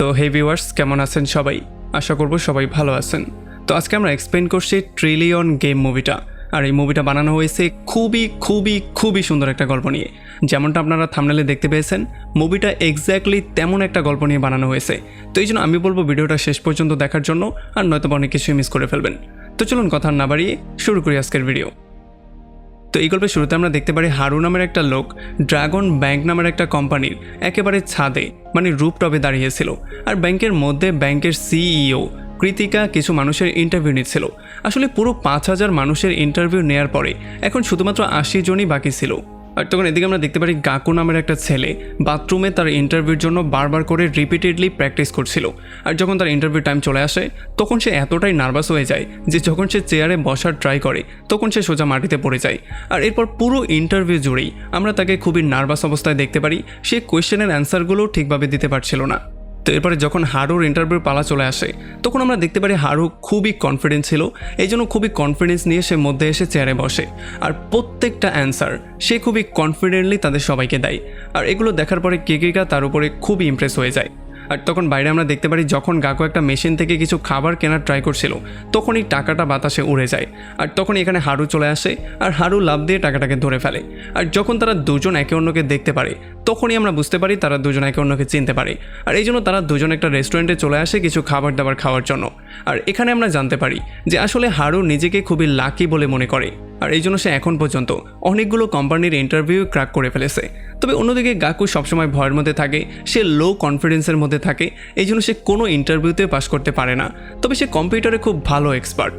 তো হে ভিউয়ার্স, কেমন আছেন সবাই? আশা করব সবাই ভালো আছেন। তো আজকে আমরা এক্সপ্লেন করছি ট্রিলিয়ন গেম মুভিটা। আর এই মুভিটা বানানো হয়েছে খুবই সুন্দর একটা গল্প নিয়ে। যেমনটা আপনারা থাম্বনেলে দেখতে পেয়েছেন, মুভিটা এক্স্যাক্টলি তেমন একটা গল্প নিয়ে বানানো হয়েছে। তো এই জন্য আমি বলবো ভিডিওটা শেষ পর্যন্ত দেখার জন্য, আর নয়তো অনেক কিছুই মিস করে ফেলবেন। তো চলুন কথা না বাড়িয়ে শুরু করি আজকের ভিডিও। তো এই গল্পের শুরুতে আমরা দেখতে পারি হারু নামের একটা লোক ড্রাগন ব্যাংক নামের একটা কোম্পানির একেবারে ছাদে মানে রুপটপে দাঁড়িয়েছিল। আর ব্যাংকের মধ্যে ব্যাংকের সিইও কৃতিকা কিছু মানুষের ইন্টারভিউ নিচ্ছিল। আসলে পুরো 5,000 মানুষের ইন্টারভিউ নেওয়ার পরে এখন শুধুমাত্র 80 জনই বাকি ছিল। আর তখন এদিকে আমরা দেখতে পারি গাকু নামের একটা ছেলে বাথরুমে তার ইন্টারভিউর জন্য বারবার করে রিপিটেডলি প্র্যাকটিস করছিল। আর যখন তার ইন্টারভিউ টাইম চলে আসে তখন সে এতটাই নার্ভাস হয়ে যায় যে যখন সে চেয়ারে বসার ট্রাই করে তখন সে সোজা মাটিতে পড়ে যায়। আর এরপর পুরো ইন্টারভিউ জুড়েই আমরা তাকে খুবই নার্ভাস অবস্থায় দেখতে পারি। সে কোয়েশ্চেনের অ্যান্সারগুলো ঠিকভাবে দিতে পারছিল না। তো এরপরে যখন হারুর ইন্টারভিউ পালা চলে আসে তখন আমরা দেখতে পারি হারু খুবই কনফিডেন্স ছিল। এই জন্য খুবই কনফিডেন্স নিয়ে সে মধ্যে এসে চেয়ারে বসে আর প্রত্যেকটা অ্যান্সার সে খুবই কনফিডেন্টলি তাদের সবাইকে দেয়। আর এগুলো দেখার পরে কেকিকা তার উপরে খুবই ইমপ্রেস হয়ে যায়। আর তখন বাইরে আমরা দেখতে পারি যখন গাকু একটা মেশিন থেকে কিছু খাবার কেনার ট্রাই করছিল তখনই টাকাটা বাতাসে উড়ে যায়। আর তখন এখানে হারু চলে আসে আর হারু লাফ দিয়ে টাকাটাকে ধরে ফেলে। আর যখন তারা দুজন একে অন্যকে দেখতে পারে তখনই আমরা বুঝতে পারি তারা দুজন একে অন্যকে চিনতে পারে। আর এই জন্য তারা দুজন একটা রেস্টুরেন্টে চলে আসে কিছু খাবার দাবার খাওয়ার জন্য। আর এখানে আমরা জানতে পারি যে আসলে হারু নিজেকে খুবই লাকি বলে মনে করে। আর এই জন্য সে এখন পর্যন্ত অনেকগুলো কোম্পানির ইন্টারভিউ ক্র্যাক করে ফেলেছে। তবে অন্যদিকে গাকু সবসময় ভয়ের মধ্যে থাকে, সে লো কনফিডেন্সের মধ্যে থাকে, এই জন্য সে কোনো ইন্টারভিউতে পাস করতে পারে না। তবে সে কম্পিউটারে খুব ভালো এক্সপার্ট।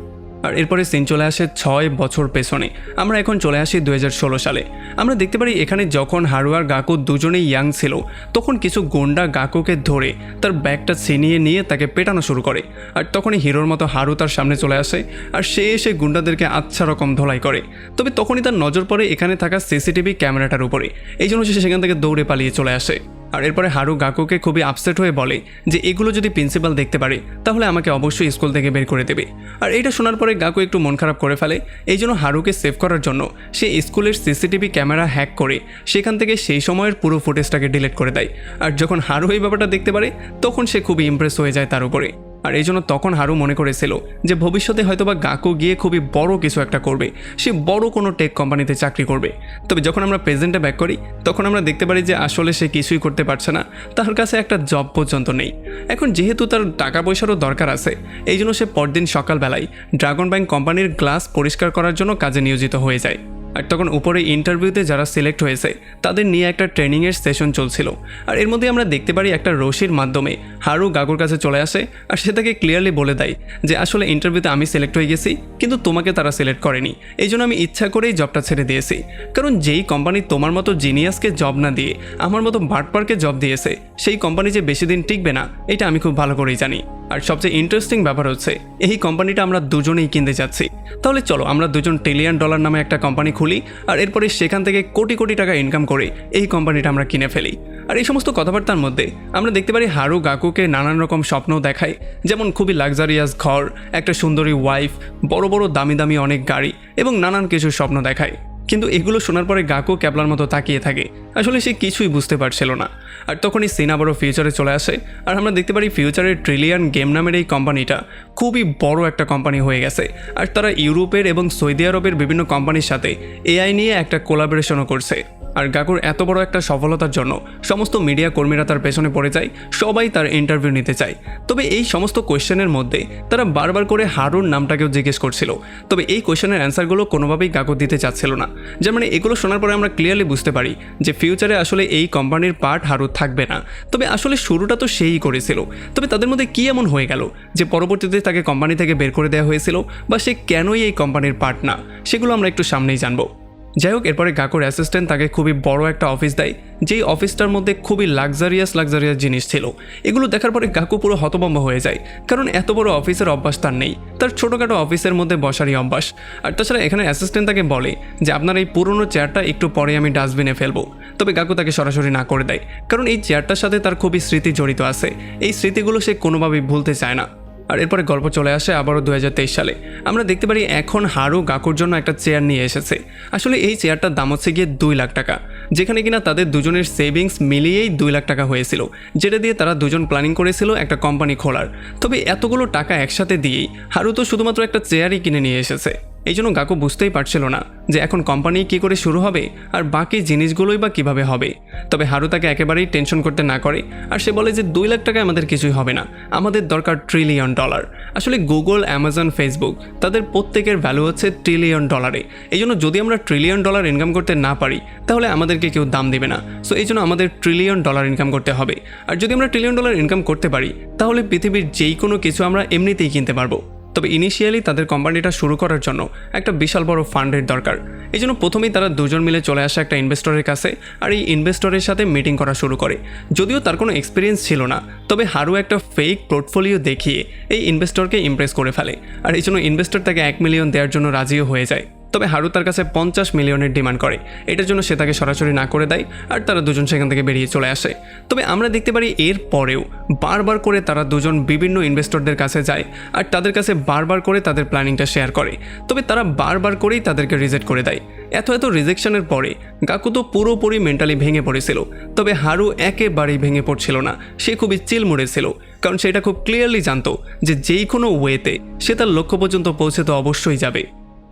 আর এরপরে সিন চলে আসে 6 বছর পেছনে। আমরা এখন চলে আসি 2016 সালে। আমরা দেখতে পারি এখানে যখন হারু আর গাকু দুজনেই ইয়াং ছিল তখন কিছু গুন্ডা গাকুকে ধরে তার ব্যাগটা ছিনিয়ে নিয়ে তাকে পেটানো শুরু করে। আর তখনই হিরোর মতো হারু তার সামনে চলে আসে আর সে এসে গুন্ডাদেরকে আচ্ছা রকম ধোলাই করে। তবে তখনই তার নজর পড়ে এখানে থাকা সিসিটিভি ক্যামেরাটার উপরে। এই জন্য সে সেখান থেকে দৌড়ে পালিয়ে চলে আসে। আর এরপরে হারু গাকুকে খুবই আপসেট হয়ে বলে যে এগুলো যদি প্রিন্সিপাল দেখতে পারে তাহলে আমাকে অবশ্যই স্কুল থেকে বের করে দেবে। আর এটা শোনার পরে গাকু একটু মন খারাপ করে ফেলে। এই জন্য হারুকে সেভ করার জন্য সে স্কুলের সিসিটিভি ক্যামেরা হ্যাক করে সেখান থেকে সেই সময়ের পুরো ফুটেজটাকে ডিলিট করে দেয়। আর যখন হারু এই ব্যাপারটা দেখতে পারে তখন সে খুবই ইমপ্রেস হয়ে যায় তার উপরে। আর এই জন্য তখন হারু মনে করেছিল যে ভবিষ্যতে হয়তোবা গাকু গিয়ে খুবই বড় কিছু একটা করবে, সে বড় কোনো টেক কোম্পানিতে চাকরি করবে। তবে যখন আমরা প্রেজেন্টে ব্যাক করি তখন আমরা দেখতে পারি যে আসলে সে কিছুই করতে পারছে না, তার কাছে একটা জব পর্যন্ত নেই। এখন যেহেতু তার টাকা পয়সারও দরকার আছে এই জন্য সে পরদিন সকালবেলায় ড্রাগন ব্যাংক কোম্পানির গ্লাস পরিষ্কার করার জন্য কাজে নিয়োজিত হয়ে যায়। আর তখন উপরে ইন্টারভিউতে যারা সিলেক্ট হয়েছে তাদের নিয়ে একটা ট্রেনিংয়ের সেশন চলছিল। আর এর মধ্যে আমরা দেখতে পারি একটা রশির মাধ্যমে হারু গাকুর কাছে চলে আসে আর সে তাকে ক্লিয়ারলি বলে দেয় যে আসলে ইন্টারভিউতে আমি সিলেক্ট হয়ে গেছি কিন্তু তোমাকে তারা সিলেক্ট করেনি, এই জন্য আমি ইচ্ছা করেই জবটা ছেড়ে দিয়েছি। কারণ যেই কোম্পানি তোমার মতো জিনিয়াসকে জব না দিয়ে আমার মতো বাটপারকে জব দিয়েছে সেই কোম্পানি যে বেশি দিন টিকবে না এটা আমি খুব ভালো করেই জানি। আর সবচেয়ে ইন্টারেস্টিং ব্যাপার হচ্ছে এই কোম্পানিটা আমরা দুজনেই কিনতে যাচ্ছি। তাহলে চলো আমরা দুজন $1 ট্রিলিয়ন নামে একটা কোম্পানি খুলি আর এরপরে সেখান থেকে কোটি কোটি টাকা ইনকাম করে এই কোম্পানিটা আমরা কিনে ফেলি। আর এই সমস্ত কথাবার্তার মধ্যে আমরা দেখতে পারি হারু গাকুকে নানান রকম স্বপ্ন দেখায়, যেমন খুবই লাক্সারিয়াস ঘর, একটা সুন্দরী ওয়াইফ, বড় বড় দামি দামি অনেক গাড়ি এবং নানান কিছু স্বপ্ন দেখায়। কিন্তু এগুলো শোনার পরে গাকু ক্যাবলার মতো তাকিয়ে থাকে, আসলে সে কিছুই বুঝতে পারছিল না। আর তখনই সিন আবারও ফিউচারে চলে আসে আর আমরা দেখতে পারি ফিউচারের ট্রিলিয়ন গেম নামের এই কোম্পানিটা খুবই বড় একটা কোম্পানি হয়ে গেছে। আর তারা ইউরোপের এবং সৌদি আরবের বিভিন্ন কোম্পানির সাথে এআই নিয়ে একটা কোলাবোরেশনও করছে। আর গাকুর এত বড় একটা সফলতার জন্য সমস্ত মিডিয়া কর্মীরা তার পেছনে পড়ে যায়, সবাই তার ইন্টারভিউ নিতে চায়। তবে এই সমস্ত কোয়েশ্চেনের মধ্যে তারা বারবার করে হারুর নামটাকেও জিজ্ঞেস করছিল। তবে এই কোয়েশ্চেনের অ্যান্সারগুলো কোনোভাবেই গাকু দিতে চাচ্ছিল না। যার মানে এগুলো শোনার পরে আমরা ক্লিয়ারলি বুঝতে পারি যে ফিউচারে আসলে এই কোম্পানির পার্ট হারু থাকবে না। তবে আসলে শুরুটা তো সেই করেছিল। তবে তাদের মধ্যে কী এমন হয়ে গেল যে পরবর্তীতে তাকে কোম্পানি থেকে বের করে দেওয়া হয়েছিল, বা সে কেনই এই কোম্পানির পার্ট না, সেগুলো আমরা একটু সামনেই জানবো। যাই হোক, এরপরে গাকুর অ্যাসিস্ট্যান্ট তাকে খুবই বড় একটা অফিস দেয়, যেই অফিসটার মধ্যে খুবই লাক্সারিয়াস জিনিস ছিল। এগুলো দেখার পরে গাকু পুরো হতভম্ব হয়ে যায়, কারণ এত বড় অফিসের অভ্যাস তার নেই, তার ছোটোখাটো অফিসের মধ্যে বসারই অভ্যাস। আর তাছাড়া এখানে অ্যাসিস্ট্যান্ট তাকে বলে যে আপনার এই পুরনো চেয়ারটা একটু পরে আমি ডাস্টবিনে ফেলবো। তবে গাকু তাকে সরাসরি না করে দেয়, কারণ এই চেয়ারটার সাথে তার খুবই স্মৃতি জড়িত আছে। এই স্মৃতিগুলো সে কোনোভাবেই ভুলতে চায় না। আর এরপরে গল্প চলে আসে আবারও 2023 সালে। আমরা দেখতে পারি এখন হারু গাকুর জন্য একটা চেয়ার নিয়ে এসেছে। আসলে এই চেয়ারটার দাম হচ্ছে গিয়ে 2 লাখ টাকা। যেখানে কিনা তাদের দুজনের সেভিংস মিলিয়েই 2 লাখ টাকা হয়েছিল, যেটা দিয়ে তারা দুজন প্ল্যানিং করেছিল একটা কোম্পানি খোলার। তবে এতগুলো টাকা একসাথে দিয়েই হারু তো শুধুমাত্র একটা চেয়ারই কিনে নিয়ে এসেছে। এই জন্য গাকু বুঝতেই পারছিল না যে এখন কোম্পানি কী করে শুরু হবে আর বাকি জিনিসগুলোই বা কীভাবে হবে। তবে হারু তাকে একেবারেই টেনশন করতে না করে, আর সে বলে যে 2 লাখ টাকায় আমাদের কিছুই হবে না, আমাদের দরকার $1 ট্রিলিয়ন। আসলে গুগল, অ্যামাজন, ফেসবুক তাদের প্রত্যেকের ভ্যালু হচ্ছে $1 ট্রিলিয়ন। এই জন্য যদি আমরা $1 ট্রিলিয়ন ইনকাম করতে না পারি তাহলে আমাদেরকে কেউ দাম দেবে না। সো এই জন্য আমাদের $1 ট্রিলিয়ন ইনকাম করতে হবে। আর যদি আমরা $1 ট্রিলিয়ন ইনকাম করতে পারি তাহলে পৃথিবীর যেই কোনো কিছু আমরা এমনিতেই কিনতে পারবো। তবে ইনিশিয়ালি তাদের কোম্পানিটা শুরু করার জন্য একটা বিশাল বড় ফান্ডের দরকার। এই জন্য প্রথমেই তারা দুজন মিলে চলে আসে একটা ইনভেস্টরের কাছে, আর এই ইনভেস্টরের সাথে মিটিং করা শুরু করে। যদিও তার কোনো এক্সপিরিয়েন্স ছিল না, তবে হারু একটা ফেক পোর্টফোলিও দেখিয়ে এই ইনভেস্টরকে ইমপ্রেস করে ফেলে, আর এই জন্য ইনভেস্টর তাকে $1 মিলিয়ন দেওয়ার জন্য রাজিও হয়ে যায়। তবে হারু তার কাছে $50 মিলিয়নের ডিমান্ড করে, এটার জন্য সে তাকে সরাসরি না করে দেয়, আর তারা দুজন সেখান থেকে বেরিয়ে চলে আসে। তবে আমরা দেখতে পারি এর পরেও বারবার করে তারা দুজন বিভিন্ন ইনভেস্টরদের কাছে যায়, আর তাদের কাছে বারবার করে তাদের প্ল্যানিংটা শেয়ার করে। তবে তারা বারবার করেই তাদেরকে রিজেক্ট করে দেয়। এত রিজেকশনের পরে গাকু তো পুরোপুরি মেন্টালি ভেঙে পড়েছিল। তবে হারু একেবারেই ভেঙে পড়ছিল না, সে খুবই চিল মুডে ছিল, কারণ সেটা খুব ক্লিয়ারলি জানতো যে যেই কোনো ওয়েতে সে তার লক্ষ্য পর্যন্ত পৌঁছে তো অবশ্যই যাবে।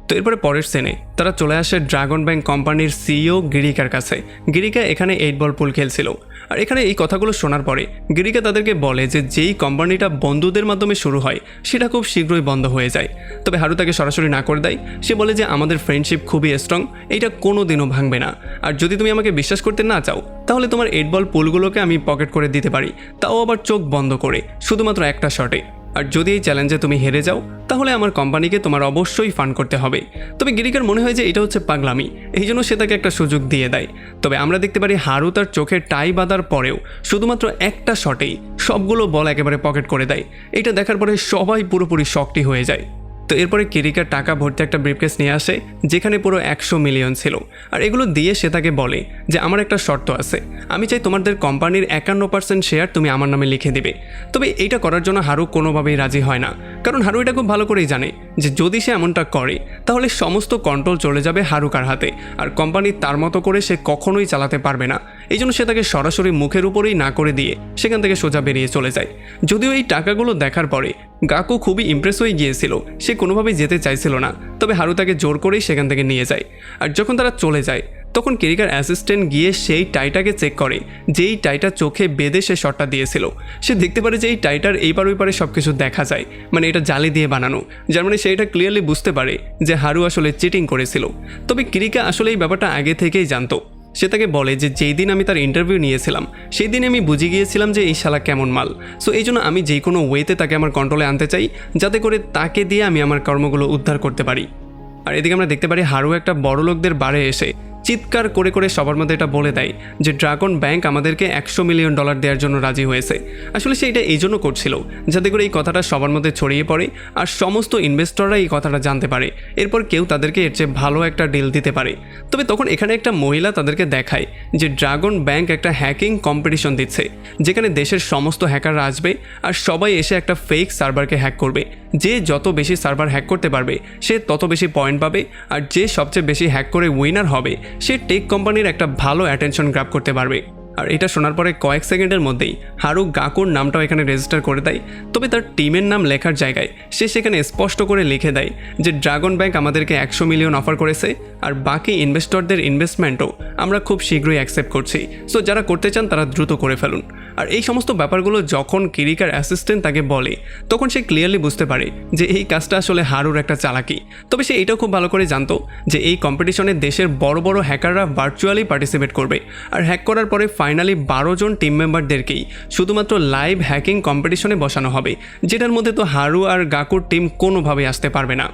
তো এরপরে পরের সিনে তারা চলে আসে ড্রাগন ব্যাংক কোম্পানির সিইও গিরিকার কাছে। গিরিকা এখানে 8 বল পুল খেলছিল, আর এখানে এই কথাগুলো শোনার পরে গিরিকা তাদেরকে বলে যে যেই কোম্পানিটা বন্ধুদের মাধ্যমে শুরু হয় সেটা খুব শীঘ্রই বন্ধ হয়ে যায়। তবে হারু তাকে সরাসরি না করে দেয়, সে বলে যে আমাদের ফ্রেন্ডশিপ খুবই স্ট্রং, এইটা কোনো দিনও ভাঙবে না। আর যদি তুমি আমাকে বিশ্বাস করতে না চাও তাহলে তোমার 8 বল পুলগুলোকে আমি পকেট করে দিতে পারি, তাও আবার চোখ বন্ধ করে, শুধুমাত্র একটা শটে। আর যদি এই চ্যালেঞ্জে তুমি হেরে যাও তাহলে আমার কোম্পানিকে তোমার অবশ্যই ফান্ড করতে হবে। তবে গিরিকার মনে হয় যে এটা হচ্ছে পাগলামি, এই জন্য সে তাকে একটা সুযোগ দিয়ে দেয়। তবে আমরা দেখতে পারি হারু তার চোখে টাই বাঁধার পরেও শুধুমাত্র একটা শটেই সবগুলো বল একেবারে পকেট করে দেয়। এটা দেখার পরে সবাই পুরোপুরি শকটি হয়ে যায়। তো এরপরে গিরিকার টাকা ভর্তি একটা ব্রিফকেস নিয়ে আসে, যেখানে পুরো 100 মিলিয়ন ছিল। আর এগুলো দিয়ে সে তাকে বলে যে আমার একটা শর্ত আছে, আমি চাই তোমাদের কোম্পানির 51% শেয়ার তুমি আমার নামে লিখে দিবে। তবে এইটা করার জন্য হারু কোনোভাবেই রাজি হয় না, কারণ হারু এটা খুব ভালো করেই জানে যে যদি সে এমনটা করে তাহলে সমস্ত কন্ট্রোল চলে যাবে হারুকার হাতে, আর কোম্পানি তার মতো করে সে কখনোই চালাতে পারবে না। এই জন্য সে তাকে সরাসরি মুখের উপরেই না করে দিয়ে সেখান থেকে সোজা বেরিয়ে চলে যায়। যদিও এই টাকাগুলো দেখার পরে গাকু খুবই ইমপ্রেস হয়ে গিয়েছিল, সে কোনোভাবেই যেতে চাইছিল না, তবে হারু তাকে জোর করেই সেখান থেকে নিয়ে যায়। আর যখন তারা চলে যায় তখন গিরিকার অ্যাসিস্ট্যান্ট গিয়ে সেই টাইটাকে চেক করে, যেই টাইটা চোখে বেঁধে সে শটটা দিয়েছিল। সে দেখতে পারে যে এই টাইটার এইপার ওইপারে সব কিছু দেখা যায়, মানে এটা জালি দিয়ে বানানো, যার মানে সে এটা ক্লিয়ারলি বুঝতে পারে যে হারু আসলে চিটিং করেছিল। তবে গিরিকা আসলে এই ব্যাপারটা আগে থেকেই জানতো। সে তাকে বলে যে যেই দিন আমি তার ইন্টারভিউ নিয়েছিলাম সেই দিন আমি বুঝে গিয়েছিলাম যে এই শালা কেমন মাল। সো এই জন্য আমি যে কোনো ওয়েতে তাকে আমার কন্ট্রোলে আনতে চাই, যাতে করে তাকে দিয়ে আমি আমার কর্মগুলো উদ্ধার করতে পারি। আর এদিকে আমরা দেখতে পারি হারু একটা বড় লোকদের বারে এসে চিৎকার করে করে সবার মধ্যে এটা বলে দেয় যে ড্রাগন ব্যাংক আমাদেরকে $100 মিলিয়ন দেওয়ার জন্য রাজি হয়েছে। আসলে সে এটা এই জন্য করছিল যাতে করে এই কথাটা সবার মধ্যে ছড়িয়ে পড়ে আর সমস্ত ইনভেস্টররা এই কথাটা জানতে পারে, এরপর কেউ তাদেরকে এর চেয়ে ভালো একটা ডিল দিতে পারে। তবে তখন এখানে একটা মহিলা তাদেরকে দেখায় যে ড্রাগন ব্যাংক একটা হ্যাকিং কম্পিটিশন দিচ্ছে, যেখানে দেশের সমস্ত হ্যাকাররা আসবে আর সবাই এসে একটা ফেক সার্ভারকে হ্যাক করবে। যে যত বেশি সার্ভার হ্যাক করতে পারবে সে তত বেশি পয়েন্ট পাবে, আর যে সবচেয়ে বেশি হ্যাক করে উইনার হবে সে টেক কোম্পানির একটা ভালো অ্যাটেনশন গ্র্যাব করতে পারবে। আর এটা শোনার পরে কয়েক সেকেন্ডের মধ্যেই হারু গাকুর নামটাও এখানে রেজিস্টার করে দেয়। তবে তার টিমের নাম লেখার জায়গায় সে সেখানে স্পষ্ট করে লিখে দেয় যে ড্রাগন ব্যাংক আমাদেরকে $100 মিলিয়ন অফার করেছে, আর বাকি ইনভেস্টরদের ইনভেস্টমেন্টও আমরা খুব শীঘ্রই অ্যাকসেপ্ট করছি। সো যারা করতে চান তারা দ্রুত করে ফেলুন। আর এই সমস্ত ব্যাপারগুলো যখন গিরিকার অ্যাসিস্ট্যান্ট তাকে বলে তখন সে ক্লিয়ারলি বুঝতে পারে যে এই কাজটা আসলে হারুর একটা চালাকি। তবে সে এটাও খুব ভালো করে জানতো যে এই কম্পিটিশনে দেশের বড় বড় হ্যাকাররা ভার্চুয়ালি পার্টিসিপেট করবে, আর হ্যাক করার পরে ফাইনালি 12 জন টিম মেম্বারদেরকেই শুধুমাত্র লাইভ হ্যাকিং কম্পিটিশনে বসানো হবে, যেটার মধ্যে তো হারু আর গাকুর টিম কোনোভাবেই আসতে পারবে না।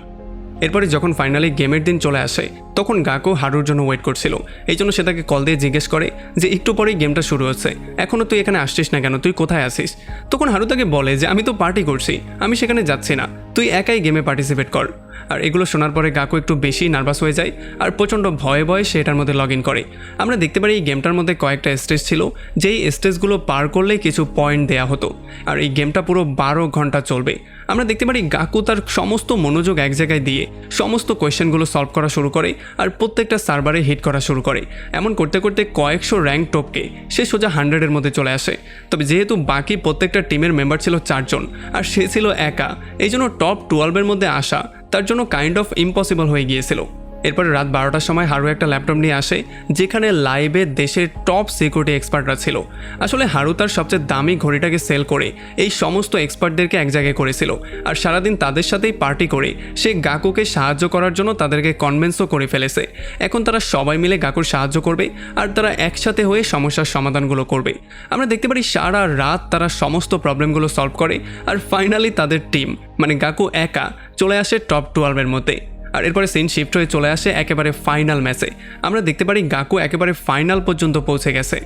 এরপরে যখন ফাইনালি গেমের দিন চলে আসে তখন গাকু হারুর জন্য ওয়েট করছিল। এই জন্য সে তাকে কল দিয়ে জিজ্ঞেস করে যে একটু পরেই গেমটা শুরু হচ্ছে, এখনও তুই এখানে আসছিস না কেন, তুই কোথায় আসিস? তখন হারু তাকে বলে যে আমি তো পার্টি করছি, আমি সেখানে যাচ্ছি না, তুই একাই গেমে পার্টিসিপেট কর। আর এগুলো শোনার পরে গাকু একটু বেশি নার্ভাস হয়ে যায় আর প্রচণ্ড ভয়ে ভয়ে সে এটার মধ্যে লগ ইন করে। আমরা দেখতে পারি এই গেমটার মধ্যে কয়েকটা স্টেজ ছিল, যেই স্টেজগুলো পার করলেই কিছু পয়েন্ট দেয়া হতো, আর এই গেমটা পুরো 12 ঘন্টা চলবে। আমরা দেখতে পারি গাকু তার সমস্ত মনোযোগ এক জায়গায় দিয়ে সমস্ত কোয়েশ্চেনগুলো সলভ করা শুরু করে, আর প্রত্যেকটা সার্ভারে হিট করা শুরু করে। এমন করতে করতে কয়েকশো র্যাঙ্ক টপকে সে সোজা 100-এর মধ্যে চলে আসে। তবে যেহেতু বাকি প্রত্যেকটা টিমের মেম্বার ছিল 4 জন আর সে ছিল একা, এই জন্য টপ 12-এর মধ্যে আসা তার জন্য কাইন্ড অফ ইম্পসিবল হয়ে গিয়েছিল। এরপরে রাত 12টার সময় হারু একটা ল্যাপটপ নিয়ে আসে যেখানে লাইভে দেশের টপ সিকিউরিটি এক্সপার্টরা ছিল। আসলে হারু তার সবচেয়ে দামি ঘড়িটাকে সেল করে এই সমস্ত এক্সপার্টদেরকে এক জায়গায় করেছিল আর সারাদিন তাদের সাথেই পার্টি করে সে গাকুকে সাহায্য করার জন্য তাদেরকে কনভিন্সও করে ফেলেছে। এখন তারা সবাই মিলে গাকুর সাহায্য করবে আর তারা একসাথে হয়ে সমস্যার সমাধানগুলো করবে। আমরা দেখতে পারি সারা রাত তারা সমস্ত প্রবলেমগুলো সলভ করে আর ফাইনালি তাদের টিম মানে গাকু একা চলে আসে টপ 12-এর মধ্যে। আর এরপরে সিন শিফট হয়ে চলে আসে একেবারে ফাইনাল ম্যাচে। আমরা দেখতে পারি গাকু একেবারে ফাইনাল পর্যন্ত পৌঁছে গেছে।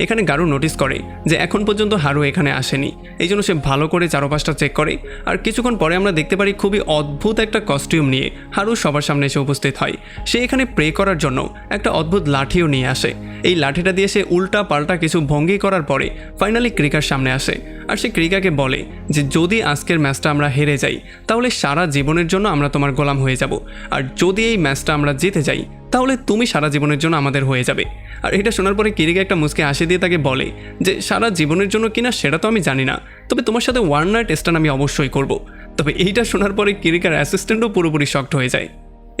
এখানে গারু নোটিস করে যে এখন পর্যন্ত হারু এখানে আসেনি, এই জন্য সে ভালো করে চারপাশটা চেক করে। আর কিছুক্ষণ পরে আমরা দেখতে পারি খুবই অদ্ভুত একটা কস্টিউম নিয়ে হারু সবার সামনে এসে উপস্থিত হয়। সে এখানে প্রে করার জন্য একটা অদ্ভুত লাঠিও নিয়ে আসে। এই লাঠিটা দিয়ে সে উল্টা পাল্টা কিছু ভঙ্গি করার পরে ফাইনালি ক্রিকার সামনে আসে আর সে ক্রিকাকে বলে যে যদি আজকের ম্যাচটা আমরা হেরে যাই তাহলে সারা জীবনের জন্য আমরা তোমার গোলাম হয়ে যাব, আর যদি এই ম্যাচটা আমরা জিতে যাই তাহলে তুমি সারা জীবনের জন্য আমাদের হয়ে যাবে। আর এটা শোনার পরে কিরিকা একটা মুচকে হাসি দিয়ে তাকে বলে যে সারা জীবনের জন্য কিনা সেটা তো আমি জানি না, তবে তোমার সাথে ওয়ান নাইট স্ট্যান্ড আমি অবশ্যই করব। তবে এইটা শোনার পরে কিরিকার অ্যাসিস্ট্যান্টও পুরোপুরি শকড হয়ে যায়।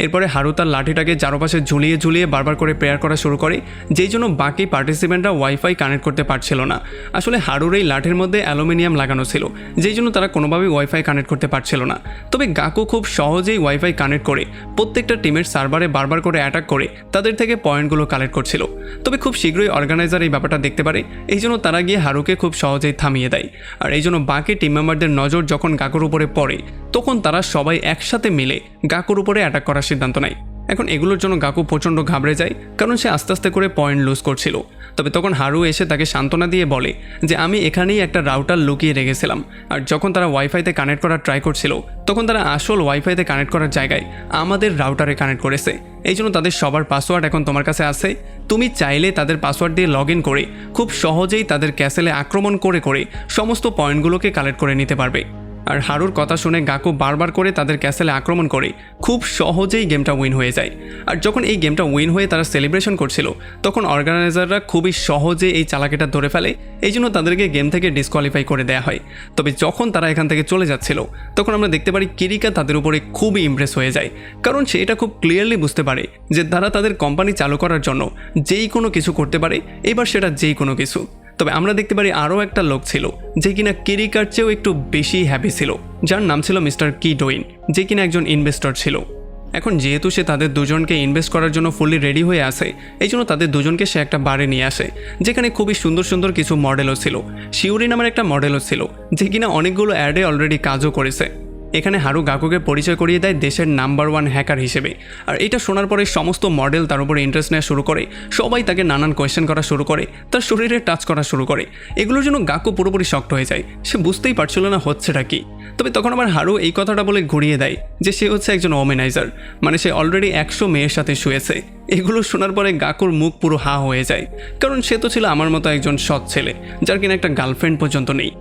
এরপরে হারু তার লাঠিটাকে চারপাশে ঝুলিয়ে ঝুলিয়ে বারবার করে প্রেয়ার করা শুরু করে, যেই জন্য বাকি পার্টিসিপেন্টরা ওয়াইফাই কানেক্ট করতে পারছিল না। আসলে হারুর এই লাঠির মধ্যে অ্যালুমিনিয়াম লাগানো ছিল, যেই জন্য তারা কোনোভাবেই ওয়াইফাই কানেক্ট করতে পারছিল না। তবে গাকু খুব সহজেই ওয়াইফাই কানেক্ট করে প্রত্যেকটা টিমের সার্ভারে বারবার করে অ্যাটাক করে তাদের থেকে পয়েন্টগুলো কালেক্ট করছিল। তবে খুব শীঘ্রই অর্গানাইজার এই ব্যাপারটা দেখতে পারে, এই জন্য তারা গিয়ে হারুকে খুব সহজেই থামিয়ে দেয়। আর এই জন্য বাকি টিম মেম্বারদের নজর যখন গাকুর উপরে পড়ে তখন তারা সবাই একসাথে মিলে গাকুর উপরে অ্যাটাক করার সিদ্ধান্ত নেয়। এখন এগুলোর জন্য গাকু প্রচণ্ড ঘাবড়ে যায়, কারণ সে আস্তে আস্তে করে পয়েন্ট লুজ করছিল। তবে তখন হারু এসে তাকে সান্ত্বনা দিয়ে বলে যে আমি এখানেই একটা রাউটার লুকিয়ে রেখেছিলাম, আর যখন তারা ওয়াইফাইতে কানেক্ট করার ট্রাই করছিল তখন তারা আসল ওয়াইফাইতে কানেক্ট করার জায়গায় আমাদের রাউটারে কানেক্ট করেছে। এই জন্য তাদের সবার পাসওয়ার্ড এখন তোমার কাছে আছে, তুমি চাইলে তাদের পাসওয়ার্ড দিয়ে লগ ইন করে খুব সহজেই তাদের ক্যাসেলে আক্রমণ করে করে সমস্ত পয়েন্টগুলোকে কালেক্ট করে নিতে পারবে। আর হারুর কথা শুনে গাকু বারবার করে তাদের ক্যাসেলে আক্রমণ করে খুব সহজেই গেমটা উইন হয়ে যায়। আর যখন এই গেমটা উইন হয়ে তারা সেলিব্রেশন করছিল তখন অর্গানাইজাররা খুবই সহজে এই চালাকিটা ধরে ফেলে, এই জন্য তাদেরকে গেম থেকে ডিসকোয়ালিফাই করে দেওয়া হয়। তবে যখন তারা এখান থেকে চলে যাচ্ছিল তখন আমরা দেখতে পারি কিরিকা তাদের উপরে খুবই ইমপ্রেস হয়ে যায়, কারণ সে এটা খুব ক্লিয়ারলি বুঝতে পারে যে তারা তাদের কোম্পানি চালু করার জন্য যেই কোনো কিছু করতে পারে, এবার সেটা যেই কোনো কিছু। তবে আমরা দেখতে পারি আরও একটা লোক ছিল যে কিনা কিরিকার চেয়েও একটু বেশি হ্যাপি ছিল, যার নাম ছিল মিস্টার কিডোইন, যে কিনা একজন ইনভেস্টর ছিল। এখন যেহেতু সে তাদের দুজনকে ইনভেস্ট করার জন্য ফুললি রেডি হয়ে আসে, এই জন্য তাদের দুজনকে সে একটা বারে নিয়ে আসে যেখানে খুবই সুন্দর সুন্দর কিছু মডেলও ছিল। শিউরি নামের একটা মডেলও ছিল যে কিনা অনেকগুলো অ্যাডে অলরেডি কাজও করেছে। এখানে হারু গাকুকে পরিচয় করিয়ে দেয় দেশের নাম্বার 1 হ্যাকার হিসেবে। আর এটা শোনার পরে সমস্ত মডেল তার উপরে ইন্টারেস্ট নেওয়া শুরু করে, সবাই তাকে নানান কোয়েশ্চেন করা শুরু করে, তার শরীরে টাচ করা শুরু করে। এগুলোর জন্য গাকু পুরোপুরি শক্ট হয়ে যায়, সে বুঝতেই পারছিল না হচ্ছেটা কি। তবে তখন আবার হারু এই কথাটা বলে ঘুরিয়ে দেয় যে সে হচ্ছে একজন ওমেনাইজার, মানে সে অলরেডি 100 মেয়ের সাথে শুয়েছে। এগুলো শোনার পরে গাকুর মুখ পুরো হা হয়ে যায়, কারণ সে তো ছিল আমার মতো একজন সৎ ছেলে যার কিনা একটা গার্লফ্রেন্ড পর্যন্ত নেই।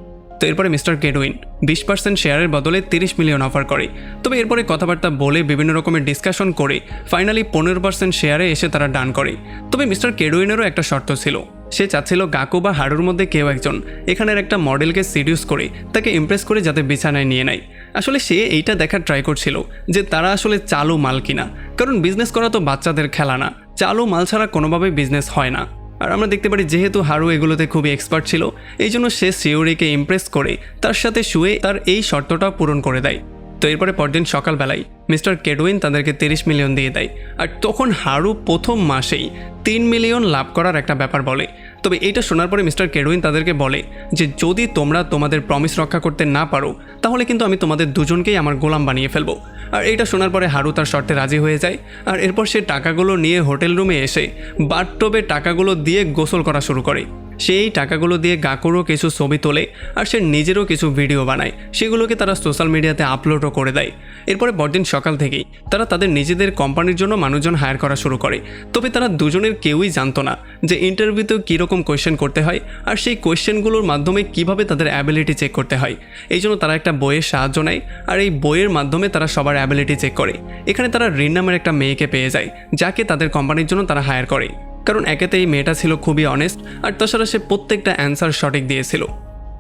তো এরপরে মিস্টার কেডউইন 20% শেয়ারের বদলে 30 মিলিয়ন অফার করে। তবে এরপরে কথাবার্তা বলে বিভিন্ন রকমের ডিসকাশন করে ফাইনালি 15% শেয়ারে এসে তারা ডান করে। তবে মিস্টার কেডউইনেরও একটা শর্ত ছিল, সে চাচ্ছিল গাকু বা হারুর মধ্যে কেউ একজন এখানের একটা মডেলকে সিডিউস করে তাকে ইমপ্রেস করে যাতে বিছানায় নিয়ে নেয়। আসলে সে এইটা দেখার ট্রাই করছিল যে তারা আসলে চালু মাল কিনা, কারণ বিজনেস করা তো বাচ্চাদের খেলা না, চালু মাল ছাড়া কোনোভাবেই বিজনেস হয় না। আর আমরা দেখতে পারি যেহেতু হারু এগুলোতে খুবই এক্সপার্ট ছিল, এই জন্য সে শিউরিকে ইমপ্রেস করে তার সাথে শুয়ে তার এই শর্তটা পূরণ করে দেয়। তো এরপরে পরদিন সকালবেলায় মিস্টার কেডউইন তাদেরকে 30 মিলিয়ন দিয়ে দেয়। আর তখন হারু প্রথম মাসেই 3 মিলিয়ন লাভ করার একটা ব্যাপার বলে। তবে এটা শোনার পরে মিস্টার কেডউইন তাদেরকে বলে যে যদি তোমরা তোমাদের প্রমিস রক্ষা করতে না পারো তাহলে কিন্তু আমি তোমাদের দুজনকেই আমার গোলাম বানিয়ে ফেলবো। আর এটা শোনার পরে হারু তার শর্তে রাজি হয়ে যায়। আর এরপর সে টাকাগুলো নিয়ে হোটেল রুমে এসে বাথটবে টাকাগুলো দিয়ে গোসল করা শুরু করে। সেই টাকাগুলো দিয়ে গাকুরও কিছু ছবি তোলে আর সে নিজেরও কিছু ভিডিও বানায়, সেগুলোকে তারা সোশ্যাল মিডিয়াতে আপলোডও করে দেয়। এরপরে পরদিন সকাল থেকেই তারা তাদের নিজেদের কোম্পানির জন্য মানুষজন হায়ার করা শুরু করে। তবে তারা দুজনের কেউই জানতো না যে ইন্টারভিউতেও কীরকম কোয়েশ্চেন করতে হয় আর সেই কোয়েশ্চেনগুলোর মাধ্যমে কিভাবে তাদের অ্যাবিলিটি চেক করতে হয়। এই জন্য তারা একটা বইয়ের সাহায্য নেয় আর এই বইয়ের মাধ্যমে তারা সবার অ্যাবিলিটি চেক করে। এখানে তারা রিন নামের একটা মেয়েকে পেয়ে যায়, যাকে তাদের কোম্পানির জন্য তারা হায়ার করে। কারণ একেতে এই মেয়েটা ছিল খুবই অনেস্ট আর তাছাড়া সে প্রত্যেকটা অ্যান্সার সঠিক দিয়েছিল।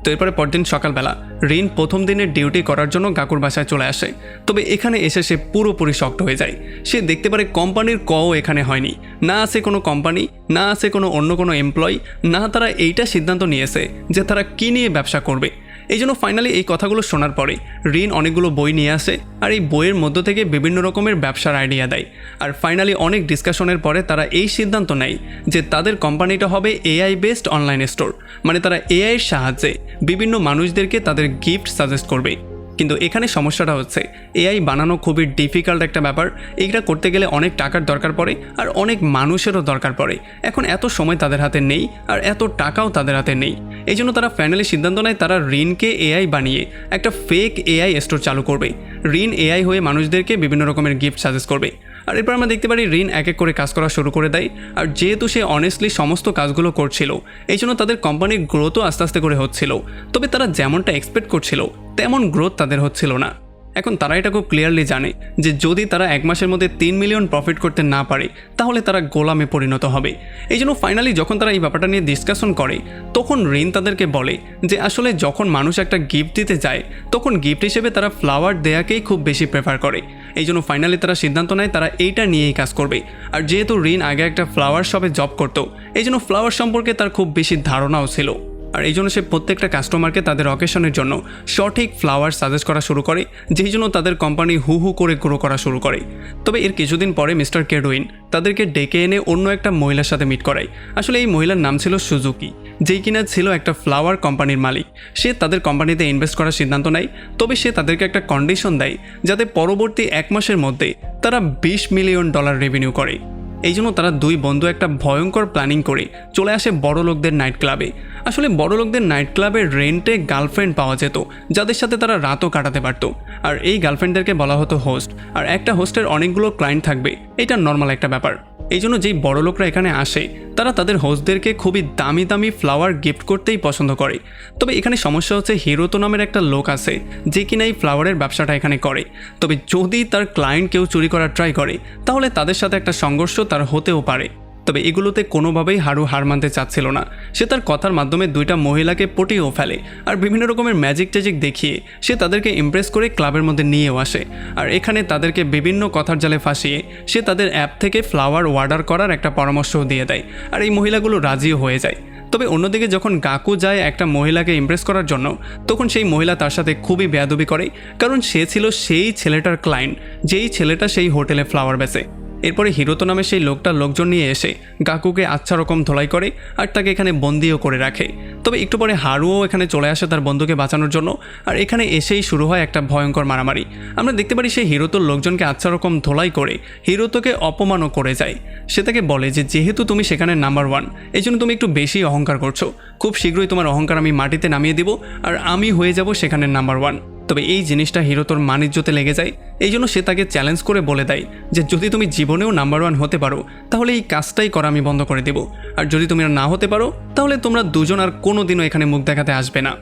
তো এরপরে পরদিন সকালবেলা রিন প্রথম দিনের ডিউটি করার জন্য গাকুর বাসায় চলে আসে। তবে এখানে এসে সে পুরোপুরি শক্ট হয়ে যায়। সে দেখতে পারে কোম্পানির কও এখানে হয়নি, না আছে কোনো কোম্পানি, না আছে কোনো অন্য কোনো এমপ্লয়ি, না তারা এইটা সিদ্ধান্ত নিয়েছে যে তারা কী নিয়ে ব্যবসা করবে। এই জন্য ফাইনালি এই কথাগুলো শোনার পরে রিন অনেকগুলো বই নিয়ে আসে আর এই বইয়ের মধ্য থেকে বিভিন্ন রকমের ব্যবসার আইডিয়া দেয়। আর ফাইনালি অনেক ডিসকাশনের পরে তারা এই সিদ্ধান্ত নেয় যে তাদের কোম্পানিটা হবে এআই বেসড অনলাইন স্টোর, মানে তারা এআইয়ের সাহায্যে বিভিন্ন মানুষদেরকে তাদের গিফট সাজেস্ট করবে। কিন্তু এখানে সমস্যাটা হচ্ছে এআই বানানো খুবই ডিফিকাল্ট একটা ব্যাপার। এইটা করতে গেলে অনেক টাকার দরকার পড়ে আর অনেক মানুষেরও দরকার পড়ে। এখন এত সময় তাদের হাতে নেই আর এত টাকাও তাদের হাতে নেই। এই জন্য তারা ফাইনালি সিদ্ধান্ত নেয় তারা রিনকে এআই বানিয়ে একটা ফেক এআই স্টোর চালু করবে। রিন এআই হয়ে মানুষদেরকে বিভিন্ন রকমের গিফট সাজেস্ট করবে। আর এরপর আমরা দেখতে পারি রিন এক এক করে কাজ করা শুরু করে দেয়। আর যেহেতু সে অনেস্টলি সমস্ত কাজগুলো করছিল, এই জন্য তাদের কোম্পানির গ্রোথও আস্তে আস্তে করে হচ্ছিল। তবে তারা যেমনটা এক্সপেক্ট করছিল তেমন গ্রোথ তাদের হচ্ছিল না। এখন তারা এটা খুব ক্লিয়ারলি জানে যে যদি তারা এক মাসের মধ্যে 3 মিলিয়ন প্রফিট করতে না পারে তাহলে তারা গোলামে পরিণত হবে। এই জন্য ফাইনালি যখন তারা এই ব্যাপারটা নিয়ে ডিসকাশন করে তখন রিন তাদেরকে বলে যে আসলে যখন মানুষ একটা গিফট দিতে যায় তখন গিফট হিসেবে তারা ফ্লাওয়ার দেয়াকেই খুব বেশি প্রেফার করে। এই জন্য ফাইনালি তারা সিদ্ধান্ত নেয় তারা এইটা নিয়েই কাজ করবে। আর যেহেতু রিন আগে একটা ফ্লাওয়ার শপে জব করতো, এই জন্য ফ্লাওয়ার সম্পর্কে তার খুব বেশি ধারণাও ছিল। আর এই জন্য সে প্রত্যেকটা কাস্টমারকে তাদের অকেশনের জন্য সঠিক ফ্লাওয়ার সাজেস্ট করা শুরু করে, যেই জন্য তাদের কোম্পানি হু হু করে গ্রো করা শুরু করে। তবে এর কিছুদিন পরে মিস্টার কেডুইন তাদেরকে ডেকে এনে অন্য একটা মহিলার সাথে মিট করায়। আসলে এই মহিলার নাম ছিল সুজুকি, যেই কিনা ছিল একটা ফ্লাওয়ার কোম্পানির মালিক। সে তাদের কোম্পানিতে ইনভেস্ট করার সিদ্ধান্ত নেয়। তবে সে তাদেরকে একটা কন্ডিশন দেয় যাতে পরবর্তী 1 মাসের মধ্যে তারা $20 মিলিয়ন রেভিনিউ করে। এই জন্য তারা দুই বন্ধু একটা ভয়ঙ্কর প্ল্যানিং করে চলে আসে বড় লোকদের নাইট ক্লাবে। আসলে বড় লোকদের নাইট ক্লাবের রেন্টে গার্লফ্রেন্ড পাওয়া যেত, যাদের সাথে তারা রাতও কাটাতে পারত। আর এই গার্লফ্রেন্ডদেরকে বলা হতো হোস্ট। আর একটা হোস্টের অনেকগুলো ক্লায়েন্ট থাকবে, এটা নর্মাল একটা ব্যাপার। এই জন্য যেই বড় লোকরা এখানে আসে তারা তাদের হোস্টদেরকে খুবই দামি দামি ফ্লাওয়ার গিফট করতেই পছন্দ করে। তবে এখানে সমস্যা হচ্ছে হিরোতো নামের একটা লোক আছে যে কিনা এই ফ্লাওয়ারের ব্যবসাটা এখানে করে। তবে যদি তার ক্লায়েন্ট কেউ চুরি করার ট্রাই করে তাহলে তাদের সাথে একটা সংঘর্ষ তার হতেও পারে। তবে এগুলোতে কোনোভাবেই হারু হার মানতে চাচ্ছিল না। সে তার কথার মাধ্যমে দুইটা মহিলাকে পটিয়েও ফেলে আর বিভিন্ন রকমের ম্যাজিক ট্যাজিক দেখিয়ে সে তাদেরকে ইমপ্রেস করে ক্লাবের মধ্যে নিয়েও আসে। আর এখানে তাদেরকে বিভিন্ন কথার জালে ফাঁসিয়ে সে তাদের অ্যাপ থেকে ফ্লাওয়ার অর্ডার করার একটা পরামর্শও দিয়ে দেয়। আর এই মহিলাগুলো রাজিও হয়ে যায়। তবে অন্যদিকে যখন গাকু যায় একটা মহিলাকে ইমপ্রেস করার জন্য, তখন সেই মহিলা তার সাথে খুবই বেয়াদবি করে, কারণ সে ছিল সেই ছেলেটার ক্লায়েন্ট যেই ছেলেটা সেই হোটেলে ফ্লাওয়ার বেচে। এরপরে হিরোতো নামে সেই লোকজন নিয়ে এসে গাকুকে আচ্ছা রকম ধোলাই করে আর তাকে এখানে বন্দিও করে রাখে। তবে একটু পরে হারুও এখানে চলে আসে তার বন্ধুকে বাঁচানোর জন্য। আর এখানে এসেই শুরু হয় একটা ভয়ঙ্কর মারামারি। আমরা দেখতে পারি সেই হিরোতোর লোকজনকে আচ্ছা রকম ধোলাই করে হিরোতোকে অপমানও করে যায়। সে তাকে বলে যে যেহেতু তুমি সেখানে নাম্বার 1, এই জন্য তুমি একটু বেশি অহংকার করছো। খুব শীঘ্রই তোমার অহংকার আমি মাটিতে নামিয়ে দিব আর আমি হয়ে যাব সেখানে নাম্বার 1। তবে এই জিনিসটা হিরোতোর মানিজ্যতে লেগে যায়। এই জন্য সে তাকে চ্যালেঞ্জ করে বলে দেয় যে যদি তুমি জীবনেও নাম্বার 1 হতে পারো তাহলে এই কাজটাই করা আমি বন্ধ করে দেব, আর যদি তুমি না হতে পারো তাহলে তোমরা দুজন আর কোনোদিনও এখানে মুখ দেখাতে আসবে না।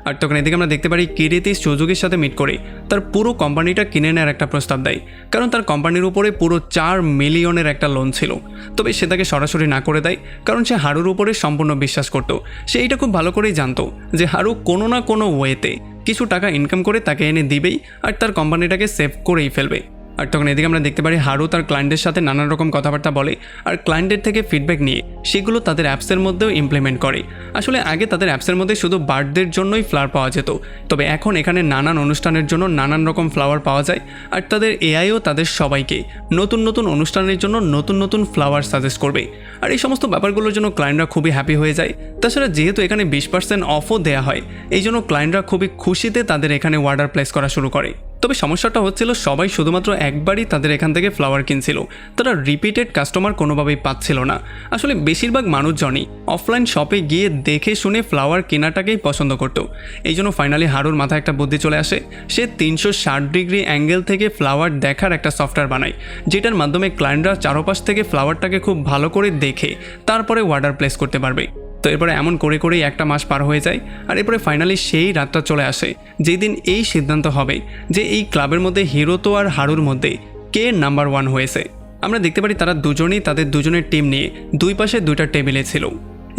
আর তখন এদিকে আমরা দেখতে পারি কিরিতি সুজুকির সাথে মিট করে তার পুরো কোম্পানিটা কিনে নেওয়ার একটা প্রস্তাব দেয়, কারণ তার কোম্পানির উপরে পুরো 4 মিলিয়নের একটা লোন ছিল। তবে সে তাকে সরাসরি না করে দেয়, কারণ সে হারুর উপরে সম্পূর্ণ বিশ্বাস করত। সে এইটা খুব ভালো করেই জানতো যে হারু কোনো না কোনো ওয়েতে কিছু টাকা ইনকাম করে তাকে এনে দিবেই আর তার কোম্পানিটাকে সেভ করেই ফেলবে। আর তখন এদিকে আমরা দেখতে পারি হারু তার ক্লায়েন্টের সাথে নানান রকম কথাবার্তা বলে আর ক্লায়েন্টের থেকে ফিডব্যাক নিয়ে সেগুলো তাদের অ্যাপসের মধ্যেও ইমপ্লিমেন্ট করে। আসলে আগে তাদের অ্যাপসের মধ্যে শুধু বার্থডের জন্যই ফ্লাওয়ার পাওয়া যেত, তবে এখন এখানে নানান অনুষ্ঠানের জন্য নানান রকম ফ্লাওয়ার পাওয়া যায়। আর তাদের এআইও তাদের সবাইকে নতুন নতুন অনুষ্ঠানের জন্য নতুন নতুন ফ্লাওয়ার সাজেস্ট করবে। আর এই সমস্ত ব্যাপারগুলোর জন্য ক্লায়েন্টরা খুবই হ্যাপি হয়ে যায়। তাছাড়া যেহেতু এখানে 20% অফও দেওয়া হয়, এই জন্য ক্লায়েন্টরা খুবই খুশিতে তাদের এখানে অর্ডার প্লেস করা শুরু করে। তবে সমস্যাটা হচ্ছিল সবাই শুধুমাত্র একবারই তাদের এখান থেকে ফ্লাওয়ার কিনছিল, তারা রিপিটেড কাস্টমার কোনোভাবেই পাচ্ছিল না। আসলে বেশিরভাগ মানুষজনই অফলাইন শপে গিয়ে দেখে শুনে ফ্লাওয়ার কেনাটাকেই পছন্দ করতো। এই জন্য ফাইনালি হারুর মাথায় একটা বুদ্ধি চলে আসে। সে 360 ডিগ্রি অ্যাঙ্গেল থেকে ফ্লাওয়ার দেখার একটা সফটওয়্যার বানায়, যেটার মাধ্যমে ক্লায়েন্টরা চারপাশ থেকে ফ্লাওয়ারটাকে খুব ভালো করে দেখে তারপরে অর্ডার প্লেস করতে পারবে। তো এরপরে এমন করে করেই একটা মাস পার হয়ে যায়, আর এরপরে ফাইনালি সেই রাতটা চলে আসে যেদিন এই সিদ্ধান্ত হবে যে এই ক্লাবের মধ্যে হিরোতো আর হারুর মধ্যে কে নাম্বার 1 হয়েছে। আমরা দেখতে পারি তারা দুজনেই তাদের দুজনের টিম নিয়ে দুই পাশে দুইটা টেবিলে ছিল।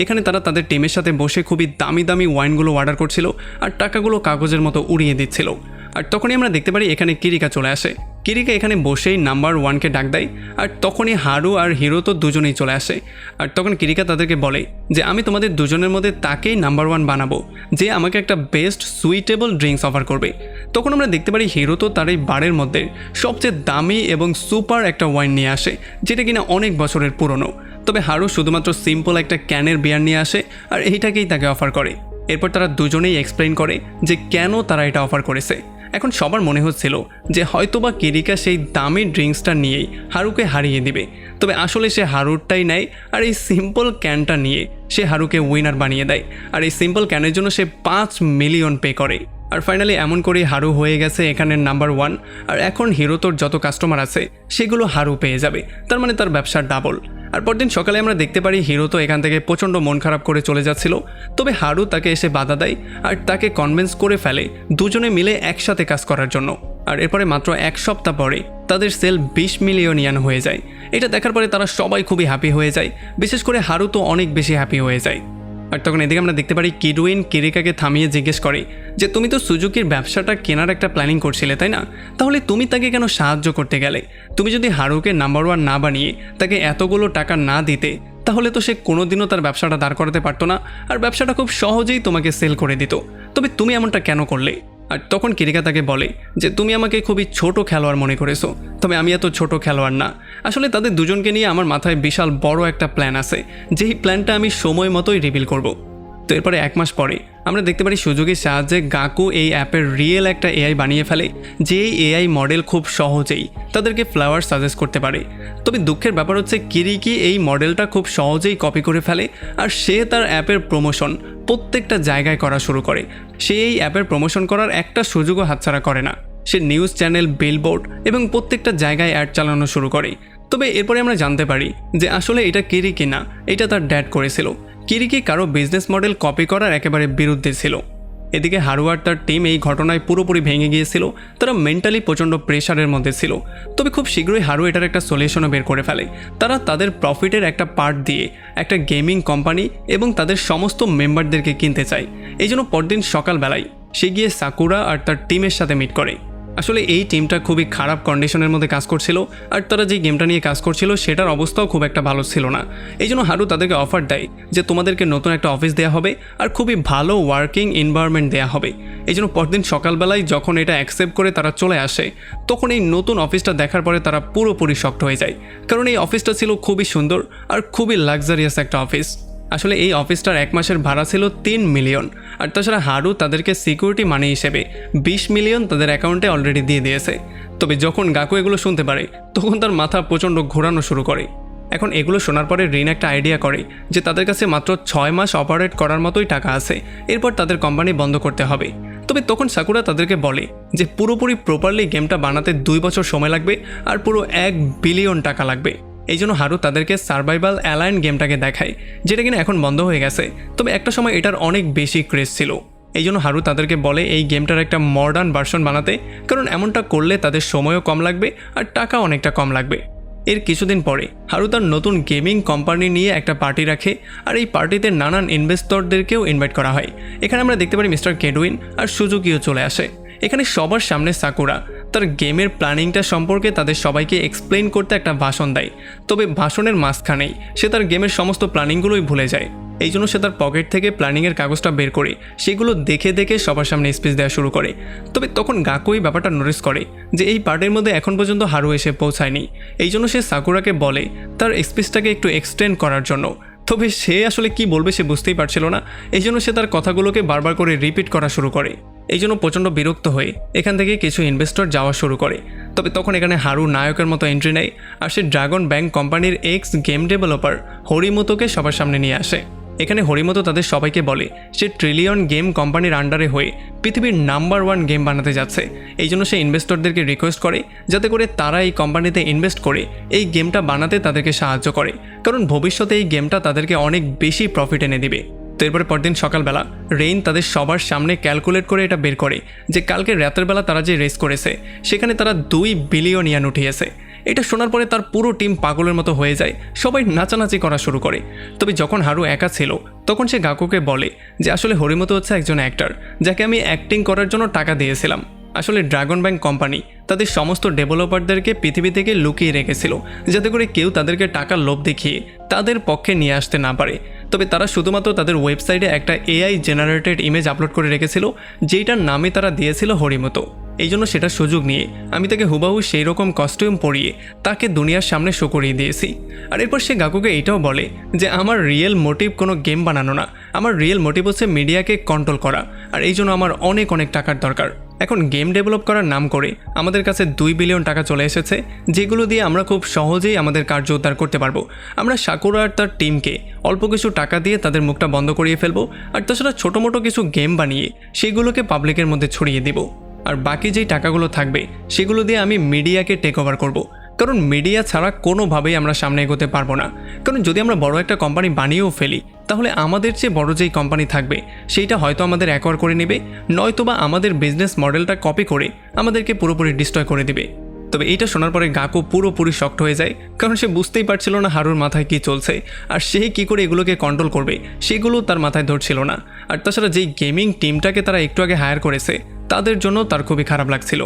এখানে তারা তাদের টিমের সাথে বসে খুবই দামি দামি ওয়াইনগুলো অর্ডার করছিল আর টাকাগুলো কাগজের মতো উড়িয়ে দিচ্ছিল। আর তখনই আমরা দেখতে পারি এখানে কিরিকা চলে আসে। কিরিকা এখানে বসেই নাম্বার 1কে ডাক দেয়, আর তখনই হারু আর হিরো তো দুজনেই চলে আসে। আর তখন কিরিকা তাদেরকে বলে যে আমি তোমাদের দুজনের মধ্যে তাকেই নাম্বার 1 বানাবো যে আমাকে একটা বেস্ট সুইটেবল ড্রিঙ্কস অফার করবে। তখন আমরা দেখতে পারি হিরো তো তার এই বারের মধ্যে সবচেয়ে দামি এবং সুপার একটা ওয়াইন নিয়ে আসে, যেটা কিনা অনেক বছরের পুরনো। তবে হারু শুধুমাত্র সিম্পল একটা ক্যানের বিয়ার নিয়ে আসে আর এইটাকেই তাকে অফার করে। এরপর তারা দুজনেই এক্সপ্লেইন করে যে কেন তারা এটা অফার করেছে। এখন সবার মনে হচ্ছিল যে হয়তোবা কিরিকা সেই দামি ড্রিঙ্কসটা নিয়েই হারুকে হারিয়ে দিবে, তবে আসলে সে হারুরটাই নেয় আর এই সিম্পল ক্যানটা নিয়ে সে হারুকে উইনার বানিয়ে দেয়। আর এই সিম্পল ক্যানের জন্য সে 5 মিলিয়ন পে করে। আর ফাইনালি এমন করেই হারু হয়ে গেছে এখানের নাম্বার 1। আর এখন হিরোতোর যত কাস্টমার আছে সেগুলো হারু পেয়ে যাবে, তার মানে তার ব্যবসা ডাবল। আর পরদিন সকালে আমরা দেখতে পারি হিরো তো এখান থেকে প্রচণ্ড মন খারাপ করে চলে যাচ্ছিল, তবে হারু তাকে এসে বাধা দেয় আর তাকে কনভিন্স করে ফেলে দুজনে মিলে একসাথে কাজ করার জন্য। আর এরপরে মাত্র 1 সপ্তাহ পরে তাদের সেল 20 মিলিয়ন ইয়ান হয়ে যায়। এটা দেখার পরে তারা সবাই খুবই হ্যাপি হয়ে যায়, বিশেষ করে হারু তো অনেক বেশি হ্যাপি হয়ে যায়। আর তখন এদিকে আমরা দেখতে পারি কিডউইন কিরিকাকে থামিয়ে জিজ্ঞেস করে যে তুমি তো সুজুকির ব্যবসাটা কেনার একটা প্ল্যানিং করছিলে তাই না, তাহলে তুমি তাকে কেন সাহায্য করতে গেলে? তুমি যদি হারুকে নাম্বার 1 না বানিয়ে তাকে এতগুলো টাকা না দিতে তাহলে তো সে কোনোদিনও তার ব্যবসাটা দাঁড় করাতে পারতো না, আর ব্যবসাটা খুব সহজেই তোমাকে সেল করে দিত। তবে তুমি এমনটা কেন করলে? আর তখন কিরিকা তাকে বলে যে তুমি আমাকে খুবই ছোট খেলোয়াড় মনে করেছো, তবে আমি এত ছোট খেলোয়াড় না। আসলে তাদের দুজনকে নিয়ে আমার মাথায় বিশাল বড় একটা প্ল্যান আছে, যেই প্ল্যানটা আমি সময় মতোই রিভিল করব। তো এরপরে 1 মাস পরে আমরা দেখতে পারি সুজুকির সাহায্যে গাকু এই অ্যাপের রিয়েল একটা এআই বানিয়ে ফেলে, যে এই এআই মডেল খুব সহজেই তাদেরকে ফ্লাওয়ার সাজেস্ট করতে পারে। তবে দুঃখের ব্যাপার হচ্ছে কিরিকি এই মডেলটা খুব সহজেই কপি করে ফেলে, আর সে তার অ্যাপের প্রমোশন প্রত্যেকটা জায়গায় করা শুরু করে। সে এই অ্যাপের প্রমোশন করার একটা সুযোগও হাতছাড়া করে না। সে নিউজ চ্যানেল, বিলবোর্ড এবং প্রত্যেকটা জায়গায় অ্যাড চালানো শুরু করে। তবে এরপরে আমরা জানতে পারি যে আসলে এটা কিরিকি না, এটা তার ড্যাড করেছিল। কিরিকি কারো বিজনেস মডেল কপি করার একেবারে বিরুদ্ধে ছিল। এদিকে হারু আর তার টিম এই ঘটনায় পুরোপুরি ভেঙে গিয়েছিল, তারা মেন্টালি প্রচণ্ড প্রেশারের মধ্যে ছিল। তবে খুব শীঘ্রই হারু এটার একটা সলিউশনও বের করে ফেলে। তারা তাদের প্রফিটের একটা পার্ট দিয়ে একটা গেমিং কোম্পানি এবং তাদের সমস্ত মেম্বারদেরকে কিনতে চায়। এই জন্য পরদিন সকালবেলায় সে গিয়ে সাকুরা আর তার টিমের সাথে মিট করে। আসলে এই টিমটা খুবই খারাপ কন্ডিশনের মধ্যে কাজ করছিল, আর তারা যে গেমটা নিয়ে কাজ করছিল সেটার অবস্থাও খুব একটা ভালো ছিল না। এই জন্য হারু তাদেরকে অফার দেয় যে তোমাদেরকে নতুন একটা অফিস দেওয়া হবে আর খুবই ভালো ওয়ার্কিং এনভায়রনমেন্ট দেওয়া হবে। এই জন্য পরদিন সকালবেলায় যখন এটা অ্যাকসেপ্ট করে তারা চলে আসে, তখন এই নতুন অফিসটা দেখার পরে তারা পুরোপুরি শকড হয়ে যায়, কারণ এই অফিসটা ছিল খুবই সুন্দর আর খুবই লাক্সারিয়াস একটা অফিস। আসলে এই অফিসটার 1 মাসের ভাড়া ছিল 3 মিলিয়ন, আর তাছাড়া হারু তাদেরকে সিকিউরিটি মানি হিসেবে 20 মিলিয়ন তাদের অ্যাকাউন্টে অলরেডি দিয়ে দিয়েছে। তবে যখন গাকু এগুলো শুনতে পারে তখন তার মাথা প্রচণ্ড ঘোরানো শুরু করে। এখন এগুলো শোনার পরে রিন একটা আইডিয়া করে যে তাদের কাছে মাত্র 6 মাস অপারেট করার মতোই টাকা আছে, এরপর তাদের কোম্পানি বন্ধ করতে হবে। তবে তখন সাকুরা তাদেরকে বলে যে পুরোপুরি প্রপারলি গেমটা বানাতে 2 বছর সময় লাগবে আর পুরো 1 বিলিয়ন টাকা লাগবে। এই জন্য হারু তাদেরকে সার্ভাইভাল অ্যালাইন গেমটাকে দেখায়, যেটা কিনা এখন বন্ধ হয়ে গেছে, তবে একটা সময় এটার অনেক বেশি ক্রেজ ছিল। এই জন্য হারু তাদেরকে বলে এই গেমটার একটা মডার্ন ভার্সন বানাতে, কারণ এমনটা করলে তাদের সময়ও কম লাগবে আর টাকা অনেকটা কম লাগবে। এর কিছুদিন পরে হারু তার নতুন গেমিং কোম্পানি নিয়ে একটা পার্টি রাখে, আর এই পার্টিতে নানান ইনভেস্টরদেরকেও ইনভাইট করা হয়। এখানে আমরা দেখতে পারি মিস্টার কিডউইন আর সুজুকিও চলে আসে। এখানে সবার সামনে সাকুরা তার গেমের প্ল্যানিংটা সম্পর্কে তাদের সবাইকে এক্সপ্লেইন করতে একটা ভাষণ দেয়। তবে ভাষণের মাঝখানেই সে তার গেমের সমস্ত প্ল্যানিংগুলোই ভুলে যায়। এই জন্য সে তার পকেট থেকে প্ল্যানিংয়ের কাগজটা বের করে সেগুলো দেখে দেখে সবার সামনে স্পিচ দেওয়া শুরু করে। তবে তখন গাকু এই ব্যাপারটা নোটিস করে যে এই পার্টির মধ্যে এখন পর্যন্ত হারু এসে পৌঁছায়নি। এই জন্য সে সাকুরাকে বলে তার স্পিচটাকে একটু এক্সটেন্ড করার জন্য। তবে সে আসলে কি বলবে সে বুঝতেই পারছিল না, এই জন্য সে তার কথাগুলোকে বারবার করে রিপিট করা শুরু করে। এই জন্য প্রচণ্ড বিরক্ত হয়ে এখান থেকে কিছু ইনভেস্টর যাওয়া শুরু করে। তবে তখন এখানে হারু নায়কের মতো এন্ট্রি নেয় আর সে ড্রাগন ব্যাংক কোম্পানির এক্স গেম ডেভেলপার হরিমোতোকে সবার সামনে নিয়ে আসে। এখানে হরিমোতো তাদের সবাইকে বলে সে ট্রিলিয়ন গেম কোম্পানির আন্ডারে হয়ে পৃথিবীর নাম্বার 1 গেম বানাতে যাচ্ছে। এই জন্য সে ইনভেস্টরদেরকে রিকোয়েস্ট করে যাতে করে তারা এই কোম্পানিতে ইনভেস্ট করে এই গেমটা বানাতে তাদেরকে সাহায্য করে, কারণ ভবিষ্যতে এই গেমটা তাদেরকে অনেক বেশি প্রফিট এনে দিবে। তো এরপরে পরদিন সকালবেলা রেইন তাদের সবার সামনে ক্যালকুলেট করে এটা বের করে যে কালকে রাতের বেলা তারা যে রেস করেছে সেখানে তারা 2 বিলিয়ন ইয়ান উঠিয়েছে। এটা শোনার পরে তার পুরো টিম পাগলের মতো হয়ে যায়, সবাই নাচানাচি করা শুরু করে। তবে যখন হারু একা ছিল তখন সে গাকুকে বলে যে আসলে হরিমোতো হচ্ছে একজন অ্যাক্টর যাকে আমি অ্যাক্টিং করার জন্য টাকা দিয়েছিলাম। আসলে ড্রাগন ব্যাংক কোম্পানি তাদের সমস্ত ডেভেলপারদেরকে পৃথিবী থেকে লুকিয়ে রেখেছিল যাতে করে কেউ তাদেরকে টাকার লোভ দেখিয়ে তাদের পক্ষে নিয়ে আসতে না পারে। তবে তারা শুধুমাত্র তাদের ওয়েবসাইটে একটা এআই জেনারেটেড ইমেজ আপলোড করে রেখেছিল যেটার নামে তারা দিয়েছিল হরিমোতো। এই জন্য সেটার সুযোগ নিয়ে আমি তাকে হুবাহু সেই রকম কস্টিউম পরিয়ে তাকে দুনিয়ার সামনে শো করিয়ে দিয়েছি। আর এরপর সে গাকুকে এটাও বলে যে আমার রিয়েল মোটিভ কোনো গেম বানানো না, আমার রিয়েল মোটিভ হচ্ছে মিডিয়াকে কন্ট্রোল করা, আর এই জন্য আমার অনেক টাকার দরকার। এখন গেম ডেভেলপ করার নাম করে আমাদের কাছে 2 বিলিয়ন টাকা চলে এসেছে, যেগুলো দিয়ে আমরা খুব সহজেই আমাদের কার্য উদ্ধার করতে পারবো। আমরা সাকুরা আর তার টিমকে অল্প কিছু টাকা দিয়ে তাদের মুখটা বন্ধ করিয়ে ফেলবো, আর তাছাড়া ছোটো মোটো কিছু গেম বানিয়ে সেগুলোকে পাবলিকের মধ্যে ছড়িয়ে দিব। আর বাকি যেই টাকাগুলো থাকবে সেগুলো দিয়ে আমি মিডিয়াকে টেক ওভার করবো, কারণ মিডিয়া ছাড়া কোনোভাবেই আমরা সামনে এগোতে পারবো না। কারণ যদি আমরা বড় একটা কোম্পানি বানিয়েও ফেলি তাহলে আমাদের চেয়ে বড় যেই কোম্পানি থাকবে সেইটা হয়তো আমাদের অ্যাকোয়ার করে নেবে, নয়তোবা আমাদের বিজনেস মডেলটা কপি করে আমাদেরকে পুরোপুরি ডিস্ট্রয় করে দেবে। তবে এইটা শোনার পরে গাকু পুরোপুরি শক্ট হয়ে যায়, কারণ সে বুঝতেই পারছিল না হারুর মাথায় কী চলছে আর সে কী করে এগুলোকে কন্ট্রোল করবে সেগুলো তার মাথায় ধরছিল না। আর তাছাড়া যেই গেমিং টিমটাকে তারা একটু আগে হায়ার করেছে তাদের জন্য তার খুবই খারাপ লাগছিল।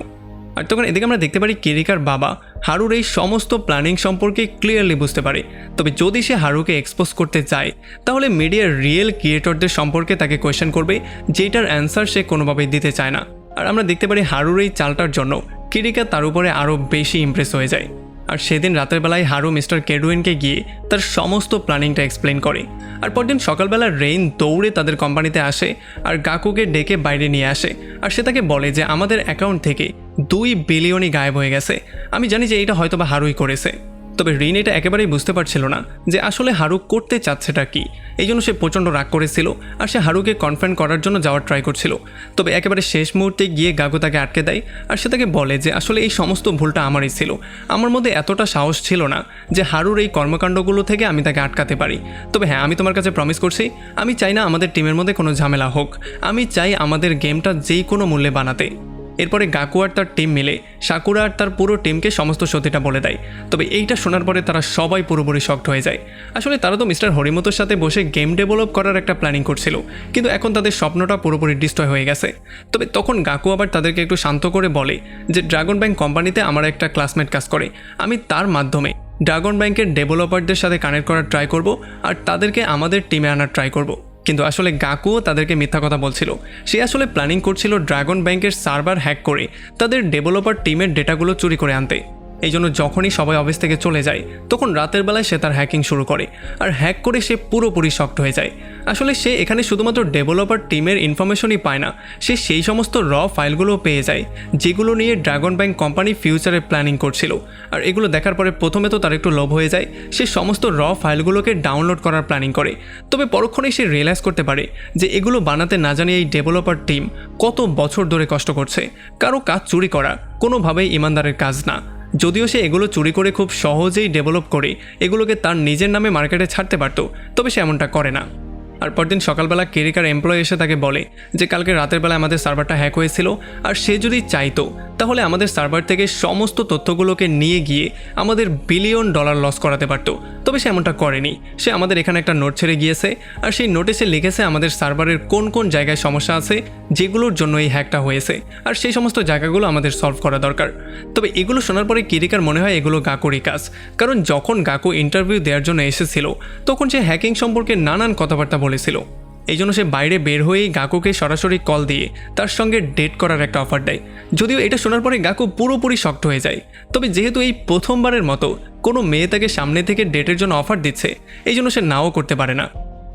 আর তখন এদিকে আমরা দেখতে পারি কিরিকার বাবা হারুর এই সমস্ত প্ল্যানিং সম্পর্কে ক্লিয়ারলি বুঝতে পারে। তবে যদি সে হারুকে এক্সপোজ করতে চায় তাহলে মিডিয়ার রিয়েল ক্রিয়েটরদের সম্পর্কে তাকে কোয়েশ্চেন করবে, যেটার অ্যান্সার সে কোনোভাবেই দিতে চায় না। আর আমরা দেখতে পারি হারুর এই চালটার জন্য কিরিকা তার উপরে আরও বেশি ইমপ্রেস হয়ে যায়। আর সেদিন রাতের বেলায় হারু মিস্টার কেডুইনকে গিয়ে তার সমস্ত প্ল্যানিংটা এক্সপ্লেন করে। আর পরদিন সকালবেলা রেইন দৌড়ে তাদের কোম্পানিতে আসে আর গাকুকে ডেকে বাইরে নিয়ে আসে। আর সে তাকে বলে যে আমাদের অ্যাকাউন্ট থেকে 2 বিলিয়নই গায়েব হয়ে গেছে। আমি জানি যে এটা হয়তো বা হারুই করেছে। তবে রিন এটা একেবারেই বুঝতে পারছিল না যে আসলে হারু করতে চাচ্ছেটা কি। এই জন্য সে প্রচণ্ড রাগ করেছিল আর সে হারুকে কনফারেন্ট করার জন্য যাওয়ার ট্রাই করছিল। তবে একেবারে শেষ মুহূর্তে গিয়ে গাকু তাকে আটকে দেয় আর সে তাকে বলে যে আসলে এই সমস্ত ভুলটা আমারই ছিল, আমার মধ্যে এতটা সাহস ছিল না যে হারুর এই কর্মকাণ্ডগুলো থেকে আমি তাকে আটকাতে পারি। তবে হ্যাঁ, আমি তোমার কাছে প্রমিস করছি আমি চাই না আমাদের টিমের মধ্যে কোনো ঝামেলা হোক, আমি চাই আমাদের গেমটা যেই কোনো মূল্যে বানাতে। এরপরে গাকু আর তার টিম মিলে সাকুরা আর তার পুরো টিমকে সমস্ত সত্যিটা বলে দেয়। তবে এইটা শোনার পরে তারা সবাই পুরোপুরি শকড হয়ে যায়। আসলে তারা তো মিস্টার হরিমোতোর সাথে বসে গেম ডেভেলপ করার একটা প্ল্যানিং করছিল, কিন্তু এখন তাদের স্বপ্নটা পুরোপুরি ডিস্ট্রয় হয়ে গেছে। তবে তখন গাকু আবার তাদেরকে একটু শান্ত করে বলে যে ড্রাগন ব্যাংক কোম্পানিতে আমার একটা ক্লাসমেট কাজ করে, আমি তার মাধ্যমে ড্রাগন ব্যাংকের ডেভেলপারদের সাথে কানেক্ট করার ট্রাই করব আর তাদেরকে আমাদের টিমে আনার ট্রাই করব। কিন্তু আসলে গাকুও তাদেরকে মিথ্যা কথা বলছিল। সে আসলে প্ল্যানিং করছিল ড্রাগন ব্যাংকের সার্ভার হ্যাক করে তাদের ডেভেলপার টিমের ডেটাগুলো চুরি করে আনতে। এই জন্য যখনই সবাই অফিস থেকে চলে যায় তখন রাতের বেলায় সে তার হ্যাকিং শুরু করে আর হ্যাক করে সে পুরোপুরি শকড হয়ে যায়। আসলে সে এখানে শুধুমাত্র ডেভেলপার টিমের ইনফরমেশনই পায় না, সে সেই সমস্ত র ফাইলগুলো পেয়ে যায় যেগুলো নিয়ে ড্রাগন ব্যাংক কোম্পানি ফিউচারে প্ল্যানিং করছিল। আর এগুলো দেখার পরে প্রথমে তো তার একটু লোভ হয়ে যায়, সে সমস্ত র ফাইলগুলোকে ডাউনলোড করার প্ল্যানিং করে। তবে পরক্ষণেই সে রিয়েলাইজ করতে পারে যে এগুলো বানাতে না জানিয়ে এই ডেভেলপার টিম কত বছর ধরে কষ্ট করছে। কারো কাজ চুরি করা কোনোভাবেই ইমানদারের কাজ না। যদিও সে এগুলো চুরি করে খুব সহজেই ডেভেলপ করে এগুলোকে তার নিজের নামে মার্কেটে ছাড়তে পারত, তবে সে এমনটা করে না। আর পরদিন সকালবেলা কেরিকার এমপ্লয়ি এসে তাকে বলে যে কালকে রাতের বেলা আমাদের সার্ভারটা হ্যাক হয়েছিল আর সে যদি চাইতো তাহলে আমাদের সার্ভার থেকে সমস্ত তথ্যগুলোকে নিয়ে গিয়ে আমাদের $বিলিয়ন লস করাতে পারত। তবে সে এমনটা করেনি। সে আমাদের এখানে একটা নোট ছেড়ে গিয়েছে আর সেই নোটে সে লিখেছে আমাদের সার্ভারের কোন কোন জায়গায় সমস্যা আছে যেগুলোর জন্য এই হ্যাকটা হয়েছে, আর সেই সমস্ত জায়গাগুলো আমাদের সলভ করা দরকার। তবে এগুলো শোনার পরে কিরিকার মনে হয় এগুলো গাকুরই কাজ, কারণ যখন গাকু ইন্টারভিউ দেওয়ার জন্য এসেছিল তখন সে হ্যাকিং সম্পর্কে নানান কথাবার্তা বলেছিল। এই জন্য সে বাইরে বের হয়েই গাকুকে সরাসরি কল দিয়ে তার সঙ্গে ডেট করার একটা অফার দেয়। যদিও এটা শোনার পরে গাকু পুরোপুরি শকড হয়ে যায়। তবে যেহেতু এই প্রথমবারের মতো কোনো মেয়ে তাকে সামনে থেকে ডেটের জন্য অফার দিচ্ছে এই জন্য সে নাও করতে পারে না।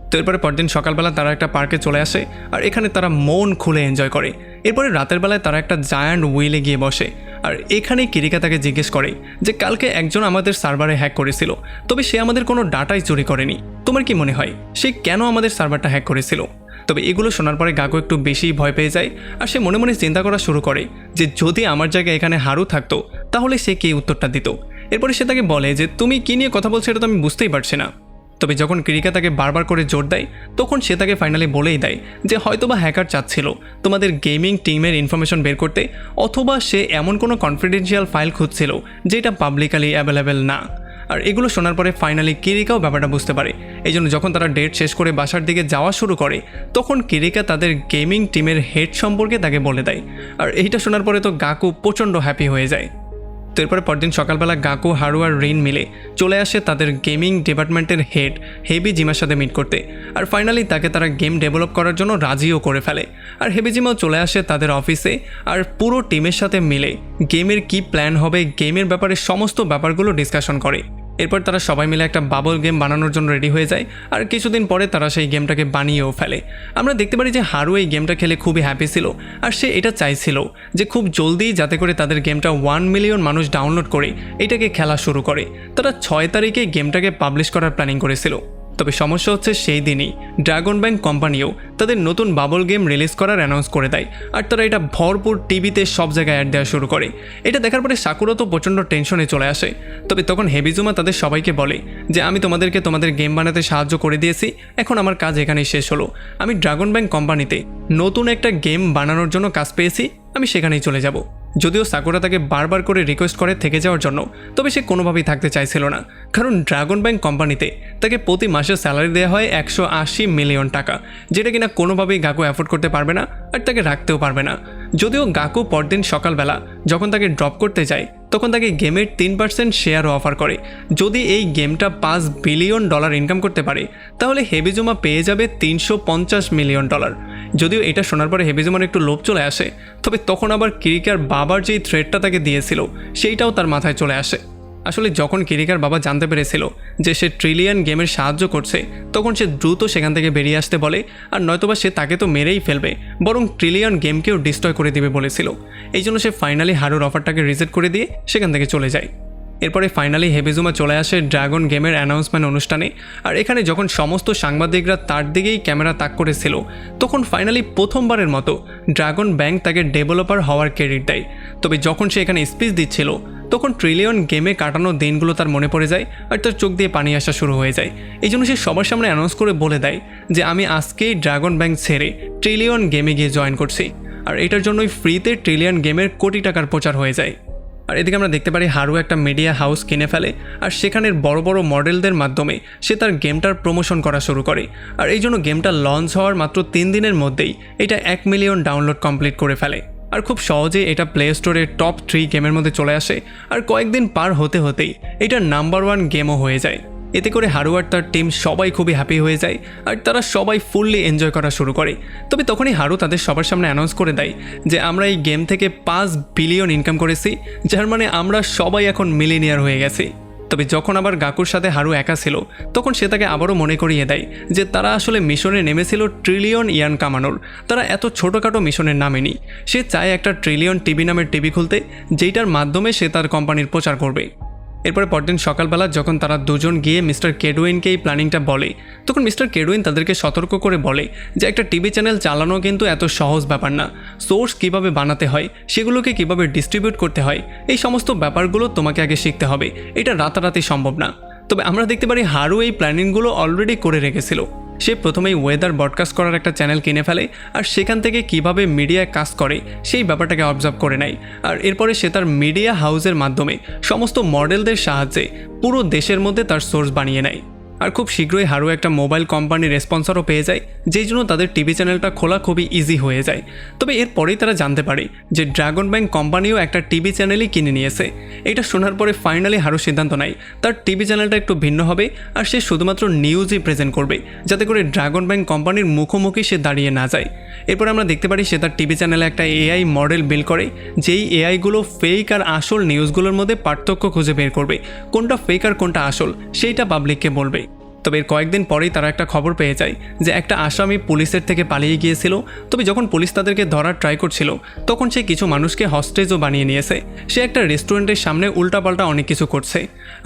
তো এরপরে পরদিন সকালবেলা তারা একটা পার্কে চলে আসে আর এখানে তারা মন খুলে এনজয় করে। এরপরে রাতের বেলায় তারা একটা জায়ান্ট হুইলে গিয়ে বসে আর এখানে কিরিকা তাকে জিজ্ঞেস করে যে কালকে একজন আমাদের সার্ভারে হ্যাক করেছিল, তবে সে আমাদের কোনো ডাটাই চুরি করেনি। তোমার কি মনে হয় সে কেন আমাদের সার্ভারটা হ্যাক করেছিল? তবে এগুলো শোনার পরে গাকু একটু বেশি ভয় পেয়ে যায় আর সে মনে মনে চিন্তা করা শুরু করে যে যদি আমার জায়গায় এখানে হারু থাকতো তাহলে সে কি উত্তরটা দিত। এরপরে সে তাকে বলে যে তুমি কি নিয়ে কথা বলছো এটা তো আমি বুঝতেই পারছি না। তবে যখন কিরিকা তাকে বারবার করে জোর দেয় তখন সে তাকে ফাইনালি বলেই দেয় যে হয়তোবা হ্যাকার চাচ্ছিল তোমাদের গেমিং টিমের ইনফরমেশন বের করতে, অথবা সে এমন কোনো কনফিডেন্সিয়াল ফাইল খুঁজছিল যেটা পাবলিকালি অ্যাভেলেবেল না। আর এগুলো শোনার পরে ফাইনালি কিরিকাও ব্যাপারটা বুঝতে পারে। এই জন্য যখন তারা ডেট শেষ করে বাসার দিকে যাওয়া শুরু করে তখন কিরিকা তাদের গেমিং টিমের হেড সম্পর্কে তাকে বলে দেয়। আর এইটা শোনার পরে তো গাকু প্রচণ্ড হ্যাপি হয়ে যায়। তো এরপরে পরদিন সকালবেলা গাকু, হারু আর রিন মিলে চলে আসে তাদের গেমিং ডিপার্টমেন্টের হেড হেবিজিমার সাথে মিট করতে। আর ফাইনালি তাকে তারা গেম ডেভেলপ করার জন্য রাজিও করে ফেলে। আর হেবিজিমাও চলে আসে তাদের অফিসে আর পুরো টিমের সাথে মিলে গেমের কি প্ল্যান হবে, গেমের ব্যাপারে সমস্ত ব্যাপারগুলো ডিসকাশন করে। এরপর তারা সবাই মিলে একটা বাবল গেম বানানোর জন্য রেডি হয়ে যায় আর কিছুদিন পরে তারা সেই গেমটাকে বানিয়েও ফেলে। আমরা দেখতে পারি যে হারু এই গেমটা খেলে খুবই হ্যাপি ছিল আর সে এটা চাইছিল যে খুব জলদি যাতে করে তাদের গেমটা 1 মিলিয়ন মানুষ ডাউনলোড করে এটাকে খেলা শুরু করে। তারা 6 তারিখে গেমটাকে পাবলিশ করার প্ল্যানিং করেছিল। তবে সমস্যা হচ্ছে সেই দিনই ড্রাগন ব্যাংক কোম্পানিও তাদের নতুন বাবল গেম রিলিজ করার অ্যানাউন্স করে দেয় আর তারা এটা ভরপুর টিভিতে সব জায়গায় অ্যাড দেওয়া শুরু করে। এটা দেখার পরে সাকুরা তো প্রচণ্ড টেনশনে চলে আসে। তবে তখন হেবিজুমা তাদের সবাইকে বলে যে আমি তোমাদেরকে তোমাদের গেম বানাতে সাহায্য করে দিয়েছি, এখন আমার কাজ এখানেই শেষ হলো। আমি ড্রাগন ব্যাংক কোম্পানিতে নতুন একটা গেম বানানোর জন্য কাজ পেয়েছি, আমি সেখানেই চলে যাব। যদিও সাকুরা তাকে বারবার করে রিকোয়েস্ট করে থেকে যাওয়ার জন্য, তবে সে কোনোভাবেই থাকতে চাইছিল না, কারণ ড্রাগন ব্যাংক কোম্পানিতে তাকে প্রতি মাসে স্যালারি দেওয়া হয় 180 মিলিয়ন টাকা, যেটা কিনা কোনোভাবেই গাকু অ্যাফোর্ড করতে পারবে না আর তাকে রাখতেও পারবে না। যদিও গাকু পরদিন সকালবেলা যখন তাকে ড্রপ করতে যায় তখন তাকে গেমের 3% শেয়ারও অফার করে। যদি এই গেমটা $5 বিলিয়ন ইনকাম করতে পারে তাহলে হেবিজুমা পেয়ে যাবে $350 মিলিয়ন। যদিও এটা শোনার পরে হেবিজুমার একটু লোভ চলে আসে, তবে তখন আবার কিরিকার বাবার যেই থ্রেটটা তাকে দিয়েছিল সেইটাও তার মাথায় চলে আসে। আসলে যখন কিরিকার বাবা জানতে পেরেছিল যে সে ট্রিলিয়ন গেমের সাহায্য করছে তখন সে দ্রুত সেখান থেকে বেরিয়ে আসতে বলে, আর নয়তোবা সে তাকে তো মেরেই ফেলবে, বরং ট্রিলিয়ন গেমকেও ডিস্ট্রয় করে দিবে বলেছিল। এই জন্য সে ফাইনালি হারুর অফারটাকে রিজেক্ট করে দিয়ে সেখান থেকে চলে যায়। এরপরে ফাইনালি হেবিজুমা চলে আসে ড্রাগন গেমের অ্যানাউন্সমেন্ট অনুষ্ঠানে। আর এখানে যখন সমস্ত সাংবাদিকরা তার দিকেই ক্যামেরা তাক করেছিল তখন ফাইনালি প্রথমবারের মতো ড্রাগন ব্যাংক তাকে ডেভেলপার হওয়ার ক্রেডিট দেয়। তবে যখন সে এখানে স্পিচ দিচ্ছিল তখন ট্রিলিয়ন গেমে কাটানো দিনগুলো তার মনে পড়ে যায় আর তার চোখ দিয়ে পানি আসা শুরু হয়ে যায়। এই জন্য সে সবার সামনে অ্যানাউন্স করে বলে দেয় যে আমি আজকেই ড্রাগন ব্যাংক ছেড়ে ট্রিলিয়ন গেমে গিয়ে জয়েন করছি। আর এটার জন্যই ফ্রিতে ট্রিলিয়ন গেমের কোটি টাকার প্রচার হয়ে যায়। আর এদিকে আমরা দেখতে পারি হারু একটা মিডিয়া হাউস কিনে ফেলে আর সেখানের বড় বড় মডেলদের মাধ্যমে সে তার গেমটার প্রমোশন করা শুরু করে। আর এই জন্য গেমটা লঞ্চ হওয়ার মাত্র 3 দিনের মধ্যেই এটা 1 মিলিয়ন ডাউনলোড কমপ্লিট করে ফেলে। আর খুব সহজে এটা প্লে স্টোরে টপ 3 গেমের মধ্যে চলে আসে আর কয়েকদিন পার হতে হতেই এটা নাম্বার 1 গেমও হয়ে যায়। এতে করে হারু আর তার টিম সবাই খুবই হ্যাপি হয়ে যায় আর তারা সবাই ফুললি এনজয় করা শুরু করে। তবে তখনই হারু তাদের সবার সামনে অ্যানাউন্স করে দেয় যে আমরা এই গেম থেকে 5 বিলিয়ন ইনকাম করেছি, যার মানে আমরা সবাই এখন মিলিনিয়ার হয়ে গেছি। তবে যখন আবার গাকুর সাথে হারু একা ছিল তখন সে তাকে আবারও মনে করিয়ে দেয় যে তারা আসলে মিশনে নেমেছিল ট্রিলিয়ন ইয়ান কামানোর, তারা এত ছোটোখাটো মিশনের নামেনি। সে চায় একটা ট্রিলিয়ন টিভি নামের টিভি খুলতে, যেইটার মাধ্যমে সে তার কোম্পানির প্রচার করবে। এরপরে পরদিন সকালবেলা যখন তারা দুজন গিয়ে মিস্টার কেডুইনকে এই প্ল্যানিংটা বলে তখন মিস্টার কেডুইন তাদেরকে সতর্ক করে বলে যে একটা টিভি চ্যানেল চালানো কিন্তু এত সহজ ব্যাপার না, সোর্স কিভাবে বানাতে হয়, সেগুলোকে কিভাবে ডিস্ট্রিবিউট করতে হয়, এই সমস্ত ব্যাপারগুলো তোমাকে আগে শিখতে হবে, এটা রাতারাতি সম্ভব না। তবে আমরা দেখতে পারি হারু এই প্ল্যানিংগুলো অলরেডি করে রেখেছিল। সে প্রথমেই ওয়েদার ব্রডকাস্ট করার একটা চ্যানেল কিনে ফেলে আর সেখান থেকে কিভাবে মিডিয়ায় কাজ করে সেই ব্যাপারটাকে অবজার্ভ করে নেয়। আর এরপরে সে তার মিডিয়া হাউসের মাধ্যমে সমস্ত মডেলদের সাহায্যে পুরো দেশের মধ্যে তার সোর্স বানিয়ে নেয়। আর খুব শীঘ্রই হারু একটা মোবাইল কোম্পানির স্পন্সরও পেয়ে যায়, যেই জন্য তাদের টিভি চ্যানেলটা খোলা খুবই ইজি হয়ে যায়। তবে এরপরেই তারা জানতে পারে যে ড্রাগন ব্যাংক কোম্পানিও একটা টিভি চ্যানেলই কিনে নিয়েছে। এটা শোনার পরে ফাইনালি হারু সিদ্ধান্ত নেয় তার টিভি চ্যানেলটা একটু ভিন্ন হবে আর সে শুধুমাত্র নিউজই প্রেজেন্ট করবে, যাতে করে ড্রাগন ব্যাংক কোম্পানির মুখোমুখি সে দাঁড়িয়ে না যায়। এরপর আমরা দেখতে পারি সে তার টিভি চ্যানেলে একটা এআই মডেল বিল্ড করে, যেই এআইগুলো ফেক আর আসল নিউজগুলোর মধ্যে পার্থক্য খুঁজে বের করবে, কোনটা ফেক আর কোনটা আসল সেইটা পাবলিককে বলবে। তবে এর কয়েকদিন পরেই তারা একটা খবর পেয়ে যায় যে একটা আসামি পুলিশের থেকে পালিয়ে গিয়েছিল। তবে যখন পুলিশ তাদেরকে ধরার ট্রাই করছিল তখন সে কিছু মানুষকে হস্টেজও বানিয়ে নিয়েছে। সে একটা রেস্টুরেন্টের সামনে উল্টাপাল্টা অনেক কিছু করছে।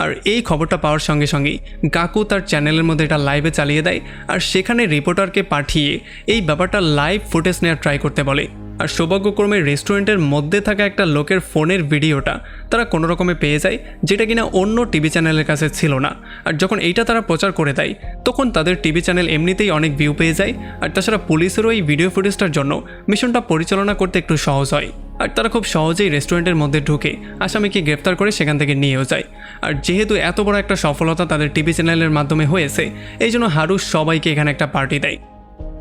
আর এই খবরটা পাওয়ার সঙ্গে সঙ্গেই গাকু তার চ্যানেলের মধ্যে এটা লাইভে চালিয়ে দেয় আর সেখানে রিপোর্টারকে পাঠিয়ে এই ব্যাপারটা লাইভ ফুটেজ নেওয়ার ট্রাই করতে বলে। আর সৌভাগ্যক্রমে রেস্টুরেন্টের মধ্যে থাকা একটা লোকের ফোনের ভিডিওটা তারা কোনো রকমে পেয়ে যায়, যেটা কিনা অন্য টিভি চ্যানেলের কাছে ছিল না। আর যখন এইটা তারা প্রচার করে দেয় তখন তাদের টিভি চ্যানেল এমনিতেই অনেক ভিউ পেয়ে যায়। আর তাছাড়া পুলিশেরও এই ভিডিও ফুটেজটার জন্য মিশনটা পরিচালনা করতে একটু সহজ হয়। আর তারা খুব সহজেই রেস্টুরেন্টের মধ্যে ঢুকে আসামিকে গ্রেপ্তার করে সেখান থেকে নিয়েও যায়। আর যেহেতু এত বড় একটা সফলতা তাদের টিভি চ্যানেলের মাধ্যমে হয়েছে, এই জন্য হারু সবাইকে এখানে একটা পার্টি দেয়।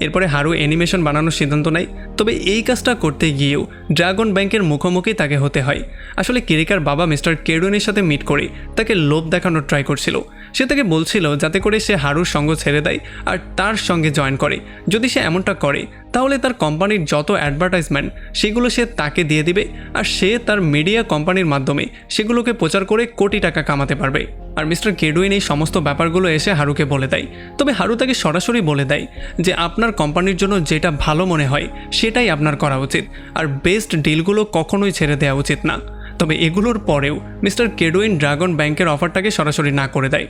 এরপরে হারু অ্যানিমেশন বানানোর সিদ্ধান্ত নেয়। তবে এই কাজটা করতে গিয়েও ড্রাগন ব্যাংকের মুখোমুখি তাকে হতে হয়। আসলে কিরিকার বাবা মিস্টার কেডুইনের সাথে মিট করে তাকে লোভ দেখানোর ট্রাই করছিল। সে তাকে বলছিল যাতে করে সে হারুর সঙ্গ ছেড়ে দেয় আর তার সঙ্গে জয়েন করে। যদি সে এমনটা করে তাহলে তার কোম্পানির যত অ্যাডভার্টাইজমেন্ট সেগুলো সে তাকে দিয়ে দিবে আর সে তার মিডিয়া কোম্পানির মাধ্যমে সেগুলোকে প্রচার করে কোটি টাকা কামাতে পারবে। আর মিস্টার কেডুইন এই সমস্ত ব্যাপারগুলো এসে হারুকে বলে দেয়। তবে হারু তাকে সরাসরি বলে দেয় যে আপনার কোম্পানির জন্য যেটা ভালো মনে হয় সেটাই আপনার করা উচিত, আর বেস্ট ডিলগুলো কখনোই ছেড়ে দেওয়া উচিত না। তবে এগুলোর পরেও মিস্টার কেডুইন ড্রাগন ব্যাংকের অফারটাকে সরাসরি না করে দেয়।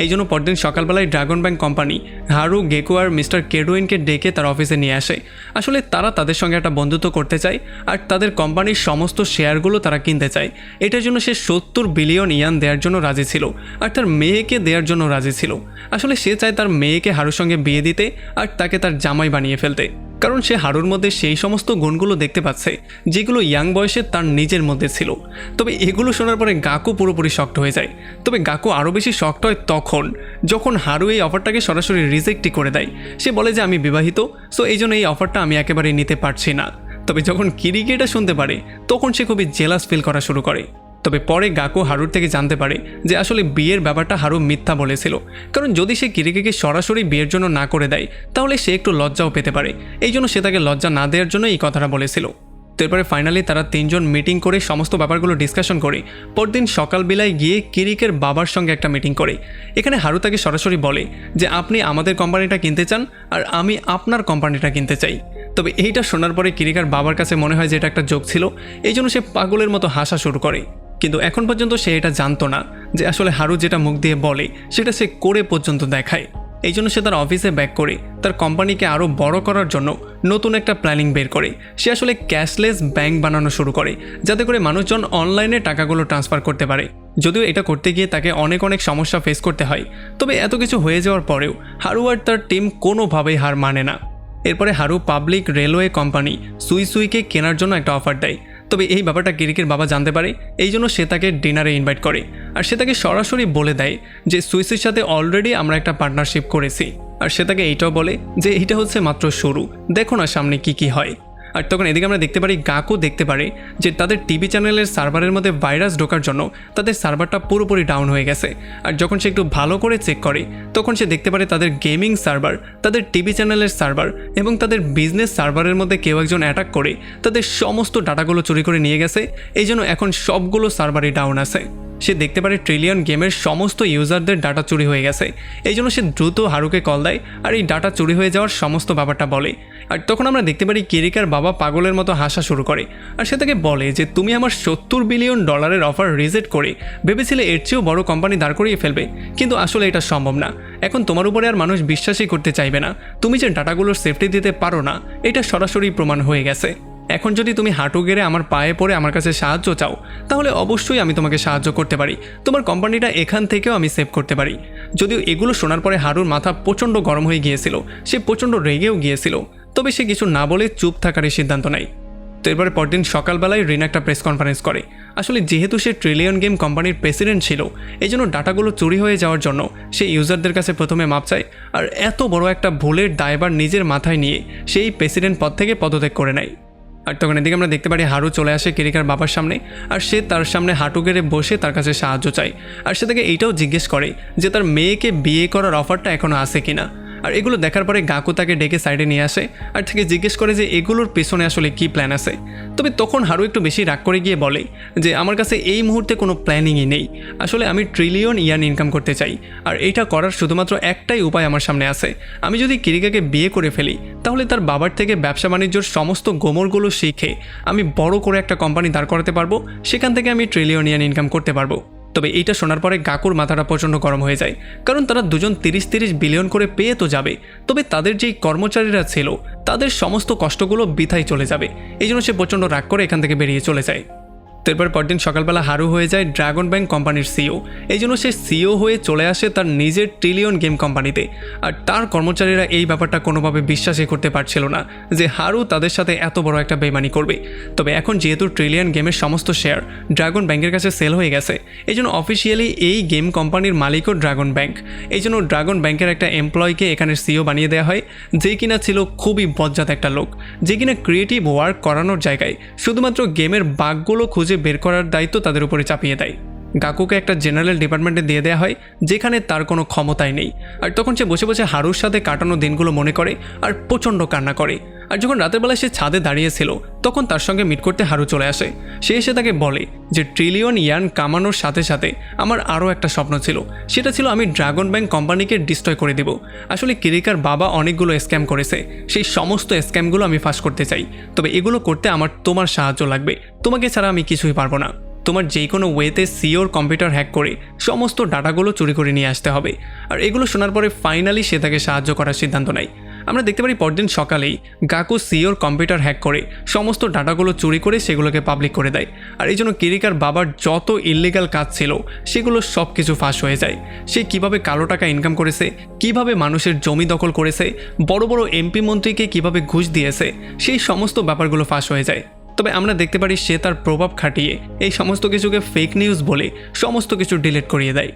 এই জন্য পরদিন সকালবেলায় ড্রাগন ব্যাংক কোম্পানি হারু, গেকু আর মিস্টার কেডুইনকে ডেকে তার অফিসে নিয়ে আসে। আসলে তারা তাদের সঙ্গে একটা বন্ধুত্ব করতে চায় আর তাদের কোম্পানির সমস্ত শেয়ারগুলো তারা কিনতে চায়। এটার জন্য সে 70 বিলিয়ন ইয়ান দেওয়ার জন্য রাজি ছিল আর তার মেয়েকে দেওয়ার জন্য রাজি ছিল। আসলে সে চায় তার মেয়েকে হারুর সঙ্গে বিয়ে দিতে আর তাকে তার জামাই বানিয়ে ফেলতে, কারণ সে হারুর মধ্যে সেই সমস্ত গুণগুলো দেখতে পাচ্ছে যেগুলো ইয়াং বয়সে তার নিজের মধ্যে ছিল। তবে এগুলো শোনার পরে গাকু পুরোপুরি শক্ট হয়ে যায়। তবে গাকু আরও বেশি শক্ট হয় তখন যখন হারু এই অফারটাকে সরাসরি রিজেক্টই করে দেয়। সে বলে যে আমি বিবাহিত, সো এই জন্য এই অফারটা আমি একেবারে নিতে পারছি না। তবে যখন কিরিকি এটা শুনতে পারে তখন সে খুবই জেলাস ফিল করা শুরু করে। তবে পরে গাকু হারুর থেকে জানতে পারে যে আসলে বিয়ের ব্যাপারটা হারু মিথ্যা বলেছিল, কারণ যদি সে কিরিকিকে সরাসরি বিয়ের জন্য না করে দেয় তাহলে সে একটু লজ্জাও পেতে পারে। এই জন্য সে তাকে লজ্জা না দেওয়ার জন্য এই কথাটা বলেছিল। তো এরপরে ফাইনালি তারা 3 জন মিটিং করে সমস্ত ব্যাপারগুলো ডিসকাশন করে পরদিন সকালবেলায় গিয়ে কিরিকের বাবার সঙ্গে একটা মিটিং করে। এখানে হারু তাকে সরাসরি বলে যে আপনি আমাদের কোম্পানিটা কিনতে চান আর আমি আপনার কোম্পানিটা কিনতে চাই। তবে এইটা শোনার পরে কিরিকার বাবার কাছে মনে হয় যে এটা একটা জোক ছিল, এই জন্য সে পাগলের মতো হাসা শুরু করে। কিন্তু এখন পর্যন্ত সে এটা জানতো না যে আসলে হারু যেটা মুখ দিয়ে বলে সেটা সে করে পর্যন্ত দেখায়। এই জন্য সে তার অফিসে ব্যাক করে তার কোম্পানিকে আরও বড় করার জন্য নতুন একটা প্ল্যানিং বের করে। সে আসলে ক্যাশলেস ব্যাংক বানানো শুরু করে যাতে করে মানুষজন অনলাইনে টাকাগুলো ট্রান্সফার করতে পারে। যদিও এটা করতে গিয়ে তাকে অনেক সমস্যা ফেস করতে হয়। তবে এত কিছু হয়ে যাওয়ার পরেও হারু আর তার টিম কোনোভাবেই হার মানে না। এরপরে হারু পাবলিক রেলওয়ে কোম্পানি সুইসুইকে কেনার জন্য একটা অফার দেয়। তবে এই ব্যাপারটা কিরিকের বাবা জানতে পারে, এই জন্য সে তাকে ডিনারে ইনভাইট করে আর সে তাকে সরাসরি বলে দেয় যে সুইসের সাথে অলরেডি আমরা একটা পার্টনারশিপ করেছি। আর সে তাকে এইটাও বলে যে এইটা হচ্ছে মাত্র শুরু, দেখো না সামনে কি হয়। আর তখন এদিকে আমরা দেখতে পারি গাকু দেখতে পারে যে তাদের টিভি চ্যানেলের সার্ভারের মধ্যে ভাইরাস ঢোকার জন্য তাদের সার্ভারটা পুরোপুরি ডাউন হয়ে গেছে। আর যখন সে একটু ভালো করে চেক করে তখন সে দেখতে পারে তাদের গেমিং সার্ভার, তাদের টিভি চ্যানেলের সার্ভার এবং তাদের বিজনেস সার্ভারের মধ্যে কেউ একজন অ্যাটাক করে তাদের সমস্ত ডাটাগুলো চুরি করে নিয়ে গেছে। এই জন্য এখন সবগুলো সার্ভারই ডাউন আছে। সে দেখতে পারে ট্রিলিয়ন গেমের সমস্ত ইউজারদের ডাটা চুরি হয়ে গেছে। এই জন্য সে দ্রুত হারুকে কল দেয় আর এই ডাটা চুরি হয়ে যাওয়ার সমস্ত ব্যাপারটা বলে। আর তখন আমরা দেখতে পারি কিরিকার বাবা পাগলের মতো হাসা শুরু করে আর সে তাকে বলে যে তুমি আমার $70 বিলিয়ন অফার রিজেক্ট করে ভেবেছিলে এর চেয়েও বড় কোম্পানি দাঁড় করিয়ে ফেলবে, কিন্তু আসলে এটা সম্ভব না। এখন তোমার উপরে আর মানুষ বিশ্বাসই করতে চাইবে না। তুমি যে ডাটাগুলোর সেফটি দিতে পারো না এটা সরাসরি প্রমাণ হয়ে গেছে। এখন যদি তুমি হাঁটু গেড়ে আমার পায়ে পড়ে আমার কাছে সাহায্য চাও তাহলে অবশ্যই আমি তোমাকে সাহায্য করতে পারি, তোমার কোম্পানিটা এখান থেকেও আমি সেভ করতে পারি। যদিও এগুলো শোনার পরে হারুর মাথা প্রচণ্ড গরম হয়ে গিয়েছিল, সে প্রচণ্ড রেগেও গিয়েছিল। তবে সে কিছু না বলে চুপ থাকারই সিদ্ধান্ত নেয়। তো এরপরে পরদিন সকালবেলায় রিনা একটা প্রেস কনফারেন্স করে। আসলে যেহেতু সে ট্রিলিয়ন গেম কোম্পানির প্রেসিডেন্ট ছিল এই জন্য ডাটাগুলো চুরি হয়ে যাওয়ার জন্য সে ইউজারদের কাছে প্রথমে মাপ চায় আর এত বড় একটা ভুলের দায়ভার নিজের মাথায় নিয়ে সেই প্রেসিডেন্ট পদ থেকে পদত্যাগ করে নেয়। আর তখন এদিকে আমরা দেখতে পারি হারু চলে আসে কিরিকার বাবার সামনে আর সে তার সামনে হাঁটু গেড়ে বসে তার কাছে সাহায্য চায়। আর সে তাকে এইটাও জিজ্ঞেস করে যে তার মেয়েকে বিয়ে করার অফারটা এখনও আছে কিনা। আর এগুলো দেখার পরে গাকু তাকে ডেকে সাইডে নিয়ে আসে আর তাকে জিজ্ঞেস করে যে এগুলোর পেছনে আসলে কী প্ল্যান আছে। তবে তখন হারু একটু বেশি রাগ করে গিয়ে বলে যে আমার কাছে এই মুহূর্তে কোনো প্ল্যানিংই নেই, আসলে আমি ট্রিলিয়ন ইয়ান ইনকাম করতে চাই, আর এটা করার শুধুমাত্র একটাই উপায় আমার সামনে আছে। আমি যদি কিরিকাকে বিয়ে করে ফেলি তাহলে তার বাবার থেকে ব্যবসা বাণিজ্যর সমস্ত গোমরগুলো শিখে আমি বড় করে একটা কোম্পানি দাঁড় করাতে পারবো, সেখান থেকে আমি ট্রিলিয়ন ইয়ান ইনকাম করতে পারবো। তবে এইটা শোনার পরে গাকুর মাথাটা প্রচণ্ড গরম হয়ে যায়, কারণ তারা দুজন 30 বিলিয়ন করে পেয়ে তো যাবে, তবে তাদের যেই কর্মচারীরা ছিল তাদের সমস্ত কষ্টগুলো বৃথায় চলে যাবে। এই জন্য সে প্রচণ্ড রাগ করে এখান থেকে বেরিয়ে চলে যায়। তো এরপর পরদিন সকালবেলা হারু হয়ে যায় ড্রাগন ব্যাংক কোম্পানির সিও। এই জন্য সে সিও হয়ে চলে আসে তার নিজের ট্রিলিয়ন গেম কোম্পানিতে। আর তার কর্মচারীরা এই ব্যাপারটা কোনোভাবে বিশ্বাসই করতে পারছিল না যে হারু তাদের সাথে এত বড় একটা বেইমানি করবে। তবে এখন যেহেতু ট্রিলিয়ন গেমের সমস্ত শেয়ার ড্রাগন ব্যাংকের কাছে সেল হয়ে গেছে, এই জন্য অফিসিয়ালি এই গেম কোম্পানির মালিকও ড্রাগন ব্যাংক। এই জন্য ড্রাগন ব্যাংকের একটা এমপ্লয়কে এখানে সিও বানিয়ে দেওয়া হয়, যে কিনা ছিল খুবই বজ্জাত একটা লোক, যে কিনা ক্রিয়েটিভ ওয়ার্ক করানোর জায়গায় শুধুমাত্র গেমের বাগগুলো খুঁজে বের করার দায়িত্ব তাদের উপরে চাপিয়ে দেয়। গাকুকে একটা জেনারেল ডিপার্টমেন্টে দিয়ে দেওয়া হয় যেখানে তার কোনো ক্ষমতাই নেই। আর তখন সে বসে বসে হারুর সাথে কাটানো দিনগুলো মনে করে আর প্রচণ্ড কান্না করে। আর যখন রাতের বেলায় সে ছাদে দাঁড়িয়েছিল তখন তার সঙ্গে মিট করতে হারু চলে আসে। সে এসে তাকে বলে যে ট্রিলিয়ন ইয়ান কামানোর সাথে সাথে আমার আরও একটা স্বপ্ন ছিল, সেটা ছিল আমি ড্রাগন ব্যাংক কোম্পানিকে ডিস্ট্রয় করে দেব। আসলে কিরিকার বাবা অনেকগুলো স্ক্যাম করেছে, সেই সমস্ত স্ক্যামগুলো আমি ফাঁস করতে চাই। তবে এগুলো করতে আমার তোমার সাহায্য লাগবে, তোমাকে ছাড়া আমি কিছুই পারবো না। তোমার যে কোনো ওয়েতে সিওর কম্পিউটার হ্যাক করে সমস্ত ডাটাগুলো চুরি করে নিয়ে আসতে হবে। আর এগুলো শোনার পরে ফাইনালি সে তাকে সাহায্য করার সিদ্ধান্ত নেয়। আমরা দেখতে পারি পরদিন সকালেই গাকু সিওর কম্পিউটার হ্যাক করে সমস্ত ডাটাগুলো চুরি করে সেগুলোকে পাবলিক করে দেয়। আর এই জন্য কিরিকার বাবার যত ইললিগাল কাজ ছিল সেগুলো সব কিছু ফাঁস হয়ে যায়। সে কিভাবে কালো টাকা ইনকাম করেছে, কিভাবে মানুষের জমি দখল করেছে, বড় বড় এমপি মন্ত্রীকে কিভাবে ঘুষ দিয়েছে, সেই সমস্ত ব্যাপারগুলো ফাঁস হয়ে যায়। তবে আমরা দেখতে পারি সে তার প্রভাব খাটিয়ে এই সমস্ত কিছুকে ফেক নিউজ বলে সমস্ত কিছু ডিলিট করিয়ে দেয়।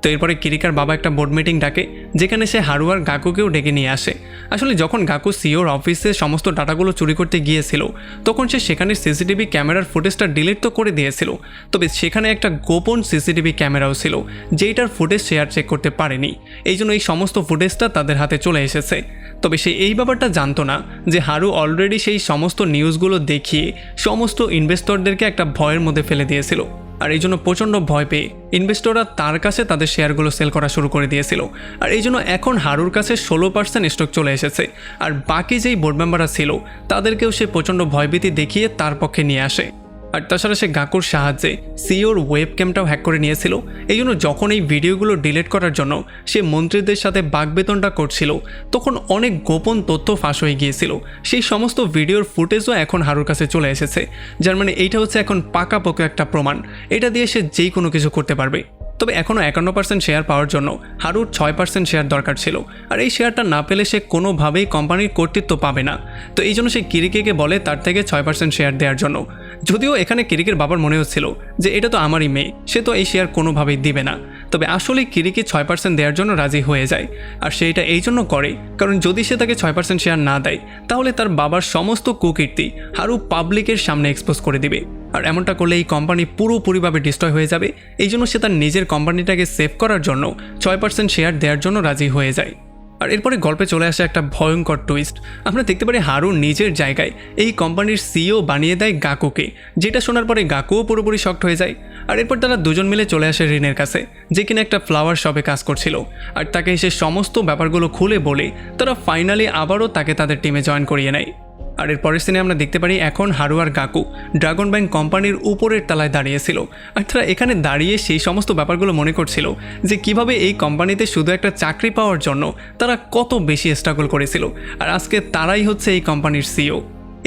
তো এরপরে কিরিকার বাবা একটা বোর্ড মিটিং ডাকে যেখানে সে হারু আর গাকুকেও ডেকে নিয়ে আসে। আসলে যখন গাকু সিওর অফিসে সমস্ত ডাটাগুলো চুরি করতে গিয়েছিল তখন সে সেখানে সিসিটিভি ক্যামেরার ফুটেজটা ডিলিট তো করে দিয়েছিল, তবে সেখানে একটা গোপন সিসিটিভি ক্যামেরাও ছিল যেইটার ফুটেজ সে আর চেক করতে পারেনি। এই জন্য এই সমস্ত ফুটেজটা তাদের হাতে চলে এসেছে। তবে সে এই ব্যাপারটা জানতো না যে হারু অলরেডি সেই সমস্ত নিউজগুলো দেখিয়ে সমস্ত ইনভেস্টরদেরকে একটা ভয়ের মধ্যে ফেলে দিয়েছিল। আর এই জন্য প্রচণ্ড ভয় পেয়ে ইনভেস্টররা তার কাছে তাদের শেয়ারগুলো সেল করা শুরু করে দিয়েছিল। আর এই জন্য এখন হারুর কাছে 16% স্টক চলে এসেছে। আর বাকি যেই বোর্ড মেম্বাররা ছিল তাদেরকেও সে প্রচণ্ড ভয়ভীতি দেখিয়ে তার পক্ষে নিয়ে আসে। আর তাছাড়া সে গাকুর সাহায্যে সিওর ওয়েব ক্যামটাও হ্যাক করে নিয়েছিল। এই জন্য যখন এই ভিডিওগুলো ডিলিট করার জন্য সে মন্ত্রীদের সাথে বাকবেতনটা করছিল তখন অনেক গোপন তথ্য ফাঁস হয়ে গিয়েছিল। সেই সমস্ত ভিডিওর ফুটেজও এখন হারুর কাছে চলে এসেছে, যার মানে এইটা হচ্ছে এখন পাকাপোক্ত একটা প্রমাণ, এটা দিয়ে সে যেই কোনো কিছু করতে পারবে। তবে এখনও 51% শেয়ার পাওয়ার জন্য হারুর 6% শেয়ার দরকার ছিল। আর এই শেয়ারটা না পেলে সে কোনোভাবেই কোম্পানির কর্তৃত্ব পাবে না। তো এই জন্য সে কিরিকিকে বলে তার থেকে 6% শেয়ার দেওয়ার জন্য। যদিও এখানে কিরিকির বাবার মনে হচ্ছিল যে এটা তো আমারই মেয়ে, সে তো এই শেয়ার কোনোভাবেই দিবে না। তবে আসলে কিরিকি 6% দেওয়ার জন্য রাজি হয়ে যায়। আর সে এটা এই জন্য করে কারণ যদি সে তাকে 6% শেয়ার না দেয় তাহলে তার বাবার সমস্ত কুকীর্তি হারু পাবলিকের সামনে এক্সপোজ করে দিবে। আর এমনটা করলে এই কোম্পানি পুরোপুরিভাবে ডিস্ট্রয় হয়ে যাবে। এই জন্য সে তার নিজের কোম্পানিটাকে সেভ করার জন্য 6% শেয়ার দেওয়ার জন্য রাজি হয়ে যায়। আর এরপরে গল্পে চলে আসে একটা ভয়ঙ্কর টুইস্ট। আমরা দেখতে পারি হারু নিজের জায়গায় এই কোম্পানির সিও বানিয়ে দেয় গাকুকে, যেটা শোনার পরে গাকুও পুরোপুরি শকড হয়ে যায়। আর এরপর তারা দুজন মিলে চলে আসে রিনের কাছে, যে কিনা একটা ফ্লাওয়ার শপে কাজ করছিল। আর তাকে এসে সমস্ত ব্যাপারগুলো খুলে বলে তারা ফাইনালি আবারও তাকে তাদের টিমে জয়েন করিয়ে নেয়। আর এর পরের সিনে আমরা দেখতে পারি এখন হারু আর গাকু ড্রাগন ব্যাংক কোম্পানির উপরের তলায় দাঁড়িয়েছিল। আর তারা এখানে দাঁড়িয়ে সেই সমস্ত ব্যাপারগুলো মনে করছিল যে কিভাবে এই কোম্পানিতে শুধু একটা চাকরি পাওয়ার জন্য তারা কত বেশি স্ট্রাগল করেছিল। আর আজকে তারাই হচ্ছে এই কোম্পানির সিও।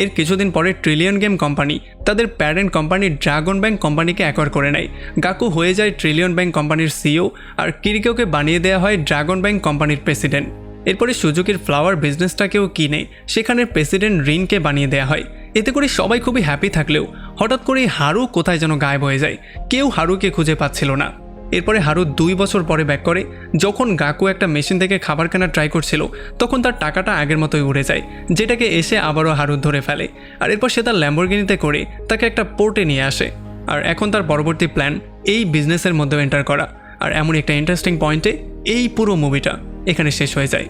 এর কিছুদিন পরে ট্রিলিয়ন গেম কোম্পানি তাদের প্যারেন্ট কোম্পানি ড্রাগন ব্যাংক কোম্পানিকে অ্যাকোয়ার করে নেয়। গাকু হয়ে যায় ট্রিলিয়ন ব্যাংক কোম্পানির সিও আর কিরিকোকে বানিয়ে দেওয়া হয় ড্রাগন ব্যাংক কোম্পানির প্রেসিডেন্ট। এরপরে সুজুকির ফ্লাওয়ার বিজনেসটাকেও কিনে সেখানে প্রেসিডেন্ট রিনকে বানিয়ে দেওয়া হয়। এতে করে সবাই খুবই হ্যাপি থাকলেও হঠাৎ করেই হারু কোথায় যেন গায়েব হয়ে যায়, কেউ হারুকে খুঁজে পাচ্ছিল না। এরপরে হারু 2 বছর পরে ব্যাক করে। যখন গাকু একটা মেশিন থেকে খাবার কেনার ট্রাই করছিল তখন তার টাকাটা আগের মতোই উড়ে যায়, যেটাকে এসে আবারও হারু ধরে ফেলে। আর এরপর সে তার ল্যাম্বরগিনিতে করে তাকে একটা পোর্টে নিয়ে আসে। আর এখন তার পরবর্তী প্ল্যান এই বিজনেসের মধ্যেও এন্টার করা। আর এমন একটা ইন্টারেস্টিং পয়েন্টে এই পুরো মুভিটা এখানে শেষ হয়ে যায়।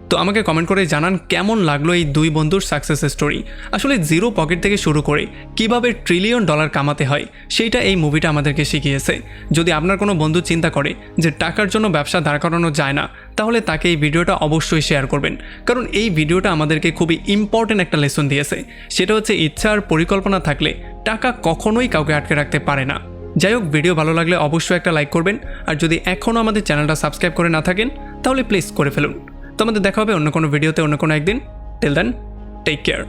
তো আমাকে কমেন্ট করে জানান কেমন লাগলো এই দুই বন্ধুর সাকসেস স্টোরি। আসলে জিরো পকেট থেকে শুরু করে কিভাবে $1 ট্রিলিয়ন কামাতে হয় সেইটা এই মুভিটা আমাদেরকে শিখিয়েছে। যদি আপনার কোনো বন্ধু চিন্তা করে যে টাকার জন্য ব্যবসা দাঁড় করানো যায় না, তাহলে তাকে এই ভিডিওটা অবশ্যই শেয়ার করবেন, কারণ এই ভিডিওটা আমাদেরকে খুবই ইম্পর্টেন্ট একটা লেসন দিয়েছে। সেটা হচ্ছে ইচ্ছা আর পরিকল্পনা থাকলে টাকা কখনোই কাউকে আটকে রাখতে পারে না। যাই হোক, ভিডিও ভালো লাগলে অবশ্যই একটা লাইক করবেন, আর যদি এখনও আমাদের চ্যানেলটা সাবস্ক্রাইব করে না থাকেন তাহলে প্লিজ করে ফেলুন। তো আমাদের দেখা হবে অন্য কোনো ভিডিওতে অন্য কোনো একদিন। Till then, take care.